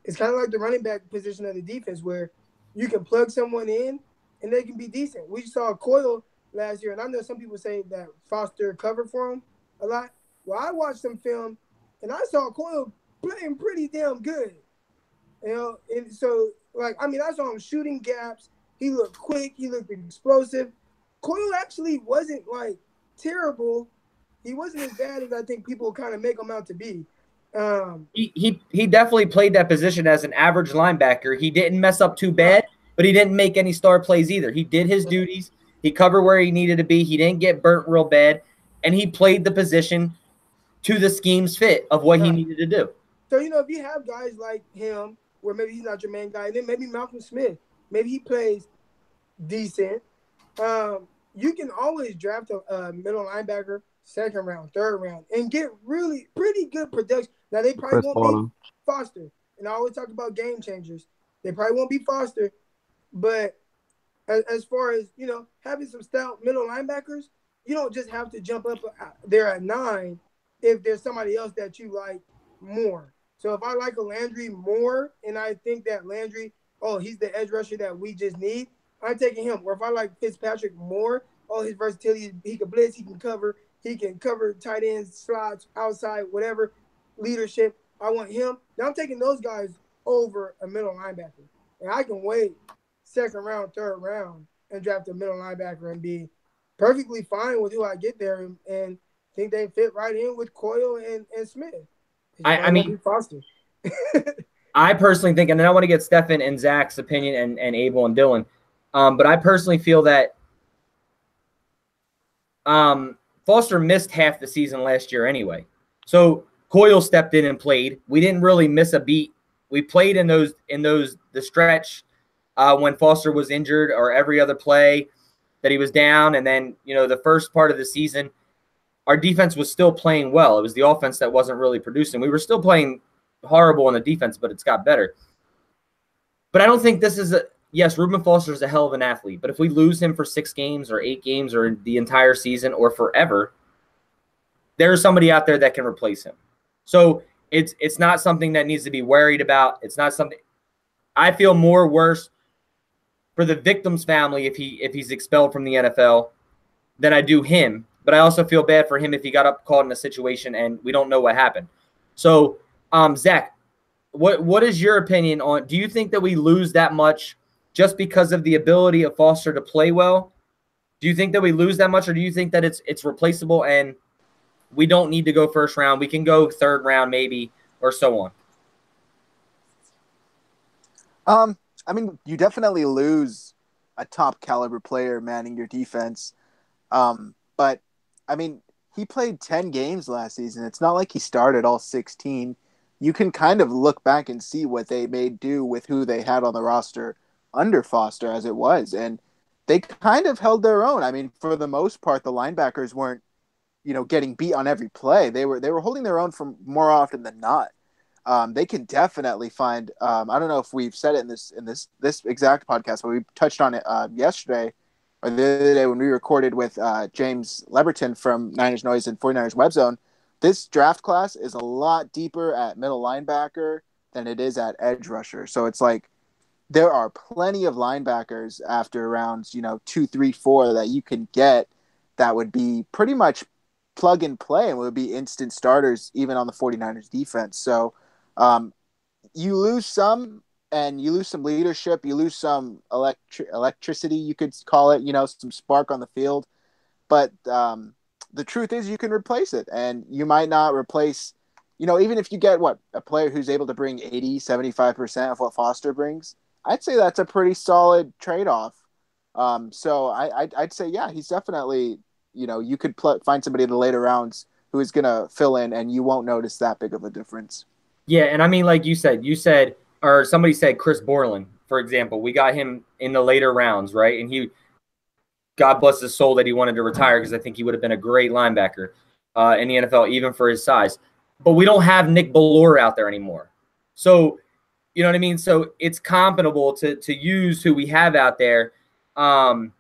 It's kind of like the running back position of the defense where you can plug someone in and they can be decent. We saw Coyle last year, and I know some people say that Foster covered for him a lot. Well, I watched some film, and I saw Coyle playing pretty damn good. And so, I saw him shooting gaps. He looked quick. He looked explosive. Coyle actually wasn't, terrible. He wasn't as bad as I think people kind of make him out to be. He definitely played that position as an average linebacker. He didn't mess up too bad, but he didn't make any star plays either. He did his duties. He covered where he needed to be. He didn't get burnt real bad, and he played the position to the scheme's fit of what he needed to do. So, if you have guys like him, where maybe he's not your main guy, and then maybe Malcolm Smith, maybe he plays decent, you can always draft a middle linebacker, second round, third round, and get really pretty good production. Now, they probably won't be Foster. And I always talk about game changers. They probably won't be Foster. But as far as, having some stout middle linebackers, you don't just have to jump up there at 9 if there's somebody else that you like more. So if I like a Landry more and I think that Landry, he's the edge rusher that we just need, I'm taking him. Or if I like Fitzpatrick more, his versatility, he can blitz, he can cover tight ends, slots, outside, whatever, leadership. I want him. Now I'm taking those guys over a middle linebacker. And I can wait second round, third round, and draft a middle linebacker and be perfectly fine with who I get there and think they fit right in with Coyle and Smith. I mean, Foster. I personally think, and then I want to get Stefan and Zach's opinion and Abel and Dylan, but I personally feel that Foster missed half the season last year anyway. So Coyle stepped in and played. We didn't really miss a beat. We played in the stretch when Foster was injured, or every other play that he was down. And then, the first part of the season, our defense was still playing well. It was the offense that wasn't really producing. We were still playing horrible on the defense, but it's got better. But I don't think this is yes, Reuben Foster is a hell of an athlete, but if we lose him for 6 games or 8 games or the entire season or forever, there's somebody out there that can replace him. So it's not something that needs to be worried about. It's not something – I feel more worse for the victim's family if he's expelled from the NFL than I do him. But I also feel bad for him if he got caught in a situation and we don't know what happened. So, Zach, what is your opinion on – do you think that we lose that much just because of the ability of Foster to play well? Do you think that we lose that much, or do you think that it's replaceable and we don't need to go first round? We can go third round maybe, or so on. I mean, you definitely lose a top caliber player manning your defense. But I mean, he played 10 games last season. It's not like he started all 16. you can kind of look back and see what they made do with who they had on the roster under Foster as it was. And they kind of held their own. I mean, for the most part, the linebackers weren't, getting beat on every play. They were holding their own for more often than not. They can definitely find. I don't know if we've said it in this exact podcast, but we touched on it yesterday or the other day when we recorded with James Leberton from Niners Noise and 49ers Web Zone. This draft class is a lot deeper at middle linebacker than it is at edge rusher. So it's like there are plenty of linebackers after rounds, 2, 3, 4 that you can get that would be pretty much plug and play and would be instant starters even on the 49ers defense. So you lose some, and you lose some leadership, you lose some electricity, you could call it, some spark on the field. But the truth is you can replace it, and you might not replace, even if you get a player who's able to bring 80, 75% of what Foster brings, I'd say that's a pretty solid trade-off. So I'd say, yeah, he's definitely, you could find somebody in the later rounds who is going to fill in, and you won't notice that big of a difference. Yeah, and I mean, like you said, or somebody said Chris Borland, for example. We got him in the later rounds, right? And God bless his soul that he wanted to retire, because I think he would have been a great linebacker in the NFL, even for his size. But we don't have Nick Bellore out there anymore. So, you know what I mean? So it's compatible to use who we have out there. And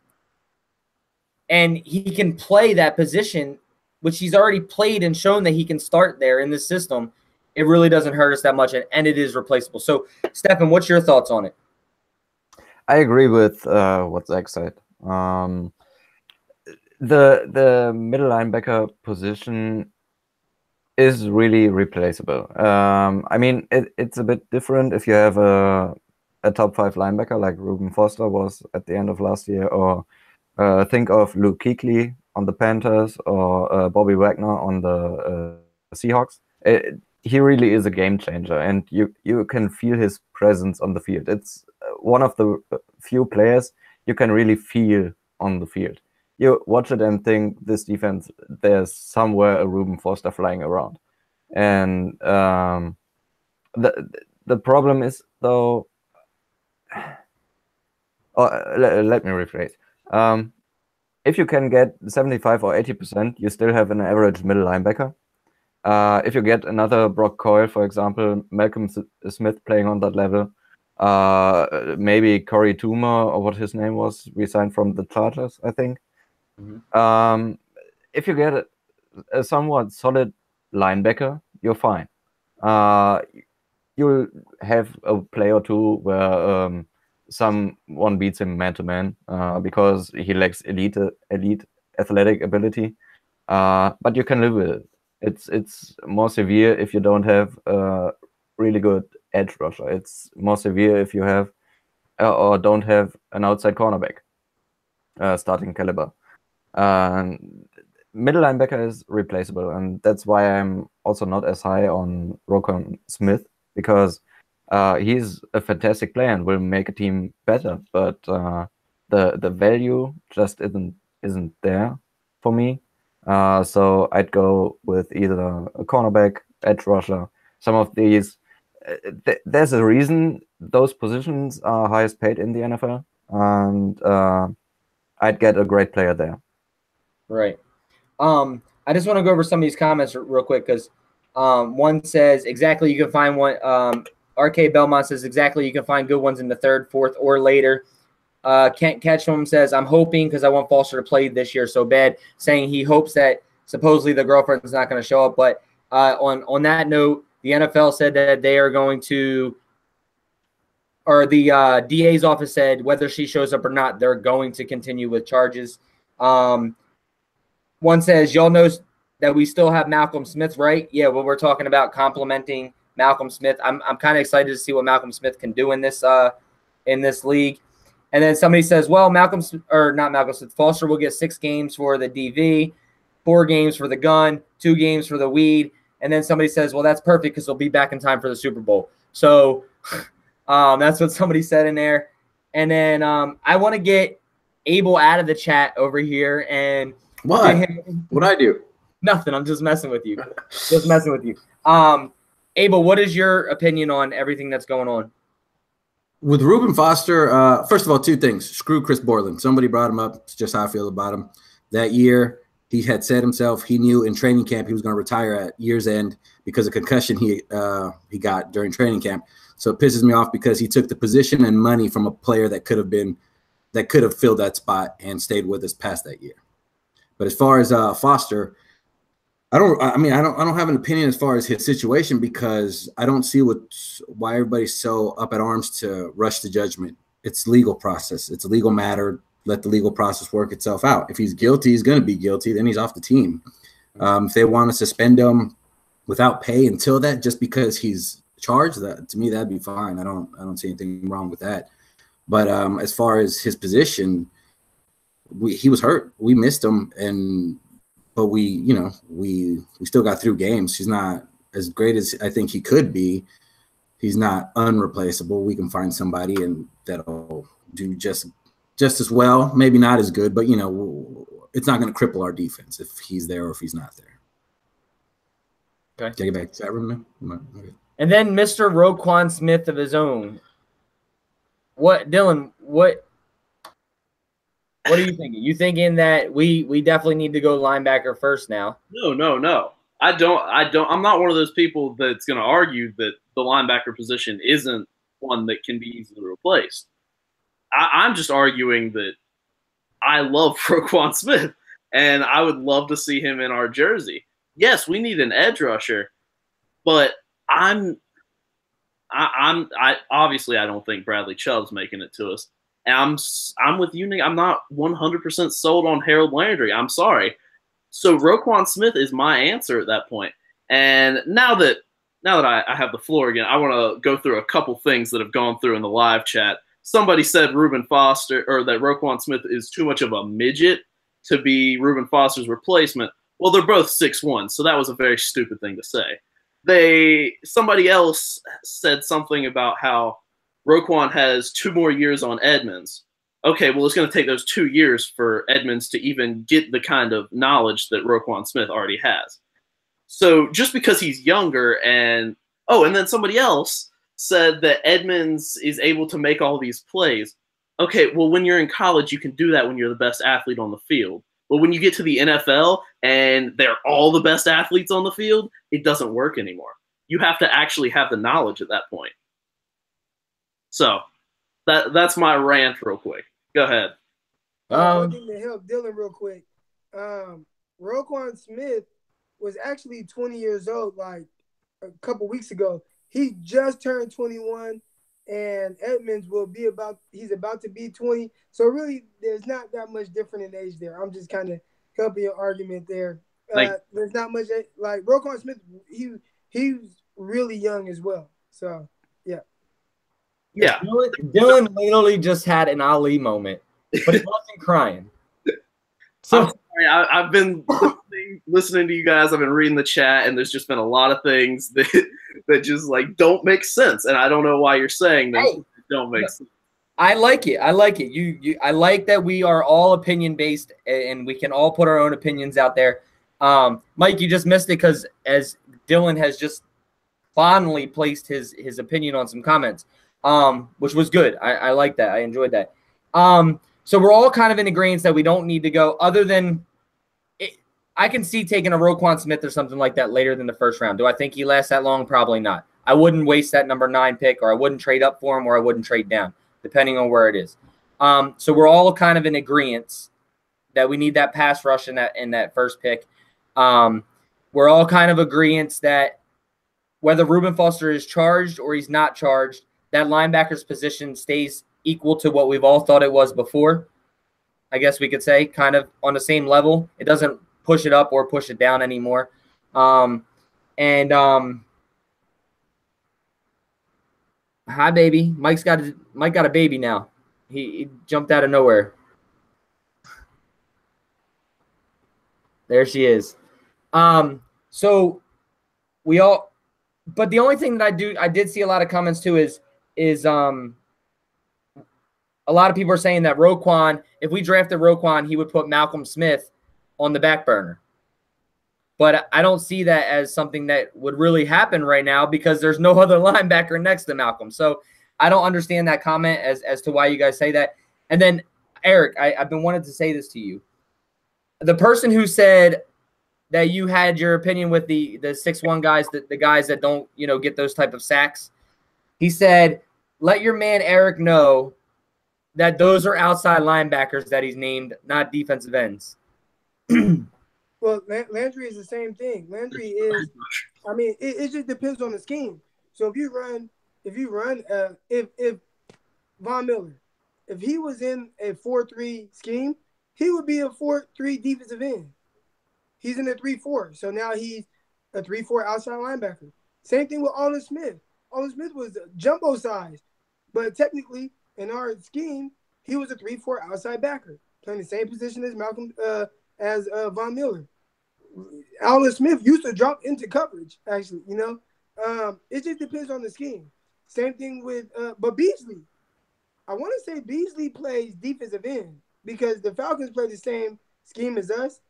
he can play that position, which he's already played and shown that he can start there in this system. It really doesn't hurt us that much, and it is replaceable. So, Stefan, what's your thoughts on it? I agree with what Zach said. The middle linebacker position is really replaceable. I mean, it's a bit different if you have a top 5 linebacker like Reuben Foster was at the end of last year, or think of Luke Kuechly on the Panthers, or Bobby Wagner on the Seahawks. He really is a game changer, and you can feel his presence on the field. It's one of the few players you can really feel on the field. You watch it and think, this defense, there's somewhere a Reuben Foster flying around. And the problem is, though, let me rephrase. If you can get 75 or 80%, you still have an average middle linebacker. If you get another Brock Coyle, for example, Malcolm Smith playing on that level, maybe Corey Toomer, or what his name was, we signed from the Chargers, I think. Mm-hmm. If you get a somewhat solid linebacker, you're fine. You'll have a play or two where someone beats him man-to-man because he lacks elite athletic ability, but you can live with it. It's more severe if you don't have a really good edge rusher. It's more severe if you have or don't have an outside cornerback starting caliber. Middle linebacker is replaceable, and that's why I'm also not as high on Roquan Smith, because he's a fantastic player and will make a team better, but the value just isn't there for me. So I'd go with either a cornerback, edge rusher. Some of these, there's a reason those positions are highest paid in the NFL, and I'd get a great player there. Right. I just want to go over some of these comments real quick, because one says exactly you can find one. RK Belmont says exactly you can find good ones in the 3rd, 4th, or later. Kent Ketchum says, I'm hoping, because I want Foster to play this year so bad, saying he hopes that supposedly the girlfriend's not going to show up. But on that note, the NFL said that they are going to, or the DA's office said whether she shows up or not, they're going to continue with charges. One says, y'all know that we still have Malcolm Smith, right? Yeah, well, we're talking about complimenting Malcolm Smith. I'm kind of excited to see what Malcolm Smith can do in this league. And then somebody says, well, Foster will get 6 games for the DV, 4 games for the gun, 2 games for the weed. And then somebody says, well, that's perfect because he'll be back in time for the Super Bowl. So that's what somebody said in there. And then I want to get Abel out of the chat over here. And why? What'd I do? Nothing. I'm just messing with you. Abel, what is your opinion on everything that's going on? With Reuben Foster, first of all, two things. Screw Chris Borland. Somebody brought him up. It's just how I feel about him. That year, he had said himself he knew in training camp he was going to retire at year's end because of concussion he got during training camp. So it pisses me off because he took the position and money from a player that could have filled that spot and stayed with us past that year. But as far as Foster, I don't have an opinion as far as his situation because I don't see why everybody's so up at arms to rush to judgment. It's legal process. It's a legal matter. Let the legal process work itself out. If he's guilty, he's going to be guilty. Then he's off the team. If they want to suspend him without pay until that, just because he's charged, that to me that'd be fine. I don't see anything wrong with that. But as far as his position, he was hurt. We missed him, but we still got through games. He's not as great as I think he could be. He's not unreplaceable. We can find somebody and that'll do just as well. Maybe not as good, but it's not going to cripple our defense if he's there or if he's not there. Okay. Take it back to that room now. Okay. And then Mr. Roquan Smith of his own. Dylan, what are you thinking? You thinking that we definitely need to go linebacker first now? No. I don't. I'm not one of those people that's going to argue that the linebacker position isn't one that can be easily replaced. I'm just arguing that I love Roquan Smith, and I would love to see him in our jersey. Yes, we need an edge rusher, but I obviously I don't think Bradley Chubb's making it to us. And I'm with you, Nick. I'm not 100% sold on Harold Landry. I'm sorry. So Roquan Smith is my answer at that point. And now that I have the floor again, I want to go through a couple things that have gone through in the live chat. Somebody said Reuben Foster or that Roquan Smith is too much of a midget to be Reuben Foster's replacement. Well, they're both 6'1", so that was a very stupid thing to say. Somebody else said something about how Roquan has 2 more years on Edmonds. Okay, well, it's going to take those 2 years for Edmonds to even get the kind of knowledge that Roquan Smith already has. So just because he's younger and then somebody else said that Edmonds is able to make all these plays. Okay, well, when you're in college, you can do that when you're the best athlete on the field. But when you get to the NFL and they're all the best athletes on the field, it doesn't work anymore. You have to actually have the knowledge at that point. So that's my rant real quick. Go ahead. One thing to help Dylan real quick. Roquan Smith was actually 20 years old like a couple weeks ago. He just turned 21, and Edmonds he's about to be 20. So really, there's not that much different in age there. I'm just kind of helping your argument there. There's not much like Roquan Smith. He's really young as well. So yeah. Yeah. Dylan literally just had an Ali moment, but he wasn't crying. So I'm sorry. I've been listening to you guys. I've been reading the chat, and there's just been a lot of things that just like don't make sense, and I don't know why you're saying them. Hey, don't make sense. I like it. I like it. I like that we are all opinion based, and we can all put our own opinions out there. Mike, you just missed it because as Dylan has just fondly placed his opinion on some comments, which was good. I like that. I enjoyed that. So we're all kind of in agreement that we don't need to go other than I can see taking a Roquan Smith or something like that later than the first round. Do I think he lasts that long? Probably not. I wouldn't waste that number 9 pick, or I wouldn't trade up for him, or I wouldn't trade down, depending on where it is. So we're all kind of in agreement that we need that pass rush in that first pick. We're all kind of agreement that whether Reuben Foster is charged or he's not charged, that linebacker's position stays equal to what we've all thought it was before. I guess we could say kind of on the same level. It doesn't push it up or push it down anymore. Hi, baby. Mike got a baby now. He jumped out of nowhere. There she is. So we all, but the only thing that I did see a lot of comments too is a lot of people are saying that Roquan, if we drafted Roquan, he would put Malcolm Smith on the back burner. But I don't see that as something that would really happen right now because there's no other linebacker next to Malcolm. So I don't understand that comment as to why you guys say that. And then, Eric, I've been wanting to say this to you. The person who said that you had your opinion with the 6'1" guys, the guys that don't, get those type of sacks, he said, let your man Eric know that those are outside linebackers that he's named, not defensive ends. Well, Landry is the same thing. Landry is, it just depends on the scheme. So if Von Miller, if he was in a 4-3 scheme, he would be a 4-3 defensive end. He's in a 3-4. So now he's a 3-4 outside linebacker. Same thing with Alden Smith. Alden Smith was jumbo size, but technically in our scheme, he was a 3-4 outside backer, playing the same position as Von Miller. Alden Smith used to drop into coverage, actually, It just depends on the scheme. Same thing with but Beasley. I want to say Beasley plays defensive end because the Falcons play the same scheme as us.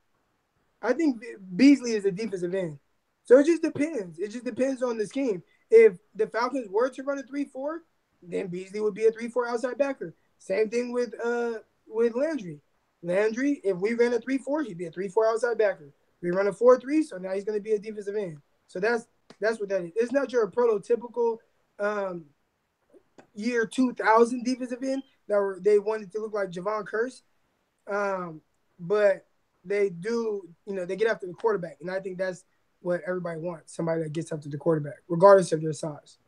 I think Beasley is a defensive end. So it just depends. It just depends on the scheme. If the Falcons were to run a 3-4, then Beasley would be a 3-4 outside backer. Same thing with Landry. Landry, if we ran a 3-4, he'd be a 3-4 outside backer. We run a 4-3, so now he's going to be a defensive end. So that's what that is. It's not your prototypical year 2000 defensive end they wanted to look like Javon Curse, but they do, they get after the quarterback, and I think that's what everybody wants, somebody that gets after the quarterback, regardless of their size.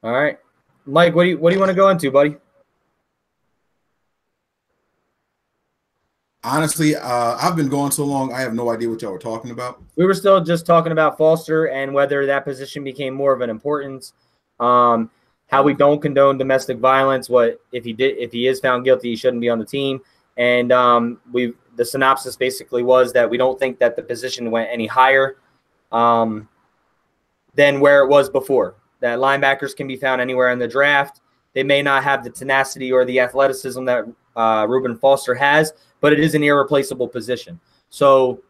All right. Mike, what do you want to go into, buddy? Honestly, I've been going so long, I have no idea what y'all were talking about. We were still just talking about Foster and whether that position became more of an importance. How we don't condone domestic violence. What if he is found guilty, he shouldn't be on the team. And the synopsis basically was that we don't think that the position went any higher than where it was before. That linebackers can be found anywhere in the draft. They may not have the tenacity or the athleticism that Reuben Foster has, but it is an irreplaceable position. So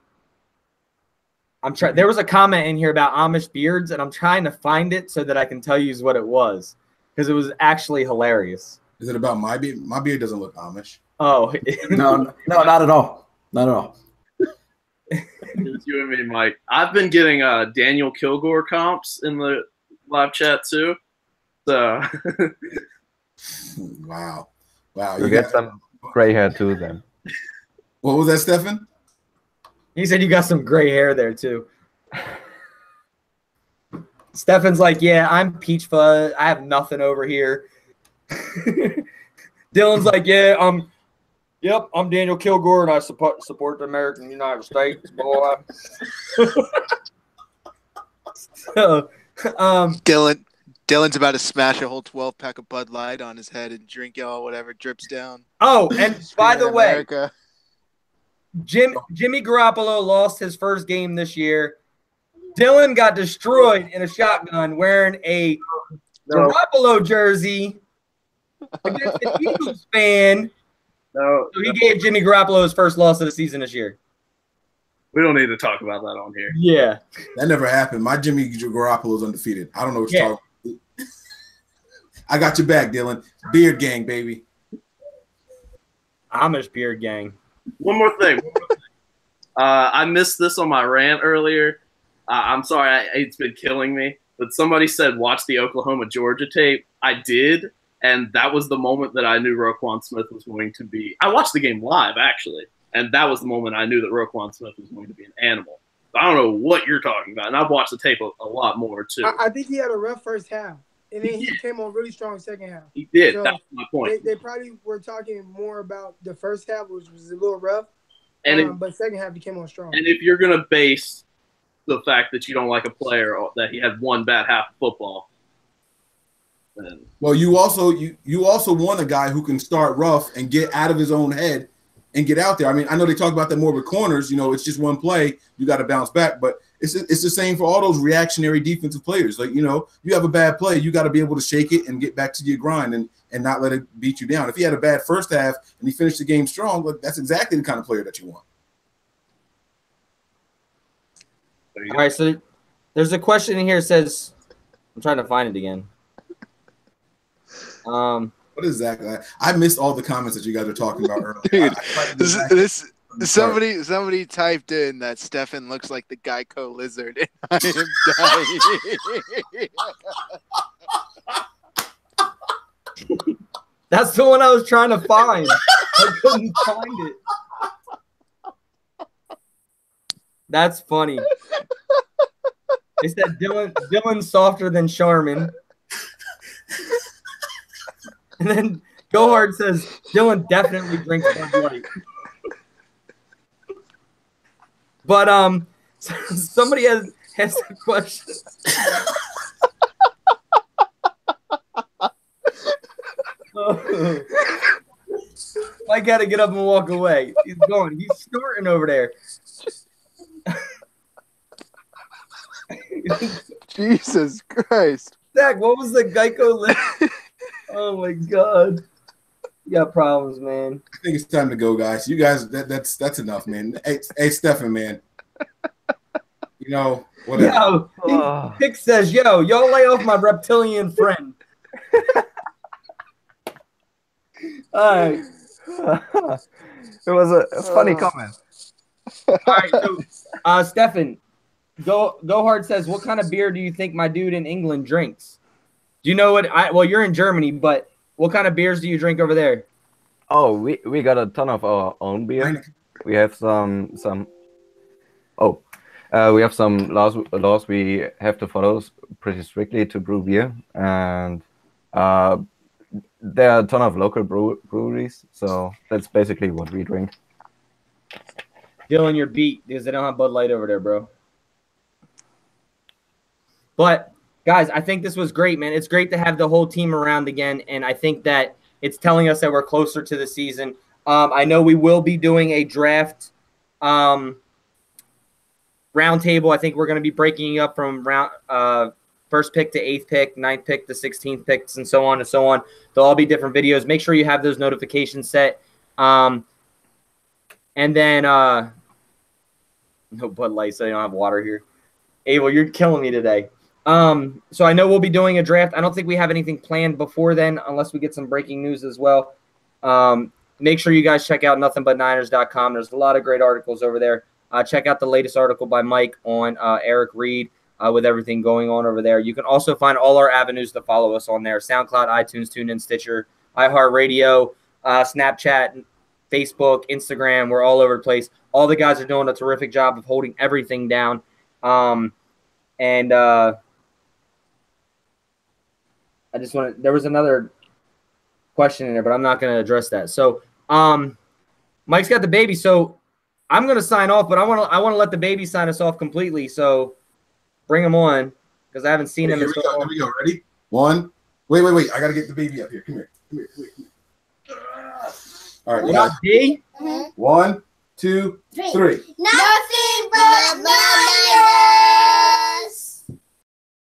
there was a comment in here about Amish beards, and I'm trying to find it so that I can tell you what it was because it was actually hilarious. Is it about my beard? My beard doesn't look Amish. Oh no, not at all. Not at all. It's you and me, Mike. I've been getting Daniel Kilgore comps in the live chat too. So wow. You get some gray hair too then. What was that, Stefan? He said you got some gray hair there too. Stefan's like, yeah, I'm peach fuzz. I have nothing over here. Dylan's like, yeah, I'm Daniel Kilgore and I support the American United States, boy. So, Dylan's about to smash a whole 12-pack of Bud Light on his head and drink all whatever drips down. Oh, and by the way, America. Jimmy Garoppolo lost his first game this year. Dylan got destroyed in a shotgun wearing a Garoppolo jersey against the Eagles fan. No, so he gave Jimmy Garoppolo his first loss of the season this year. We don't need to talk about that on here. Yeah. That never happened. My Jimmy Garoppolo's undefeated. I don't know what you're talking about. I got your back, Dylan. Beard gang, baby. Amish beard gang. One more thing. I missed this on my rant earlier. I'm sorry. It's been killing me. But somebody said, watch the Oklahoma-Georgia tape. I did. And that was the moment that I knew Roquan Smith was going to be. I watched the game live, actually. And that was the moment I knew that Roquan Smith was going to be an animal. I don't know what you're talking about. And I've watched the tape a lot more, too. I think he had a rough first half. And then he came on really strong second half. He did. So that's my point. They probably were talking more about the first half, which was a little rough. But second half, he came on strong. And if you're going to base the fact that you don't like a player that he had one bad half of football, then. Well, you also want a guy who can start rough and get out of his own head and get out there. I mean, I know they talk about that more with corners. It's just one play. You got to bounce back. But it's the same for all those reactionary defensive players. Like, you have a bad play, you got to be able to shake it and get back to your grind and not let it beat you down. If he had a bad first half and he finished the game strong, that's exactly the kind of player that you want. All right, so there's a question in here that says, I'm trying to find it again. What is that? I missed all the comments that you guys were talking about earlier. Dude, somebody typed in that Stefan looks like the Geico lizard, and I am dying. That's the one I was trying to find. I couldn't find it. That's funny. They said Dylan's softer than Charmin. And then Go Hard says Dylan definitely drinks Bud Light. But somebody has a question. I gotta get up and walk away. He's going. He's snorting over there. Jesus Christ. Zach, what was the Geico list? Oh my God. You got problems, man. I think it's time to go, guys. You guys, that's enough, man. Hey, Stefan, man. You know, whatever. Yo, Pick says, yo, y'all lay off my reptilian friend. All right. It was a funny comment. All right, so Stefan, Go Hard says, what kind of beer do you think my dude in England drinks? Do you know what? Well, you're in Germany, but what kind of beers do you drink over there? Oh, we got a ton of our own beer. We have some. We have some laws we have to follow pretty strictly to brew beer, and there are a ton of local breweries. So that's basically what we drink. Dylan, you're beat because they don't have Bud Light over there, bro. But guys, I think this was great, man. It's great to have the whole team around again, and I think that it's telling us that we're closer to the season. I know we will be doing a draft roundtable. I think we're going to be breaking up from first pick to 8th pick, 9th pick to 16th picks, and so on and so on. They'll all be different videos. Make sure you have those notifications set. And then no Bud Light, so you don't have water here. Abel, you're killing me today. So I know we'll be doing a draft. I don't think we have anything planned before then, unless we get some breaking news as well. Make sure you guys check out nothingbutniners.com. There's a lot of great articles over there. Check out the latest article by Mike on Eric Reid with everything going on over there. You can also find all our avenues to follow us on there: SoundCloud, iTunes, TuneIn, Stitcher, iHeartRadio, Snapchat, Facebook, Instagram. We're all over the place. All the guys are doing a terrific job of holding everything down. I just want to – there was another question in there, but I'm not going to address that. So Mike's got the baby, so I'm going to sign off, but I want to let the baby sign us off completely. So bring him on because I haven't seen him. Here we go. Ready? One. Wait. I got to get the baby up here. Come here. All right. D? 1, 2, 3. Nothing but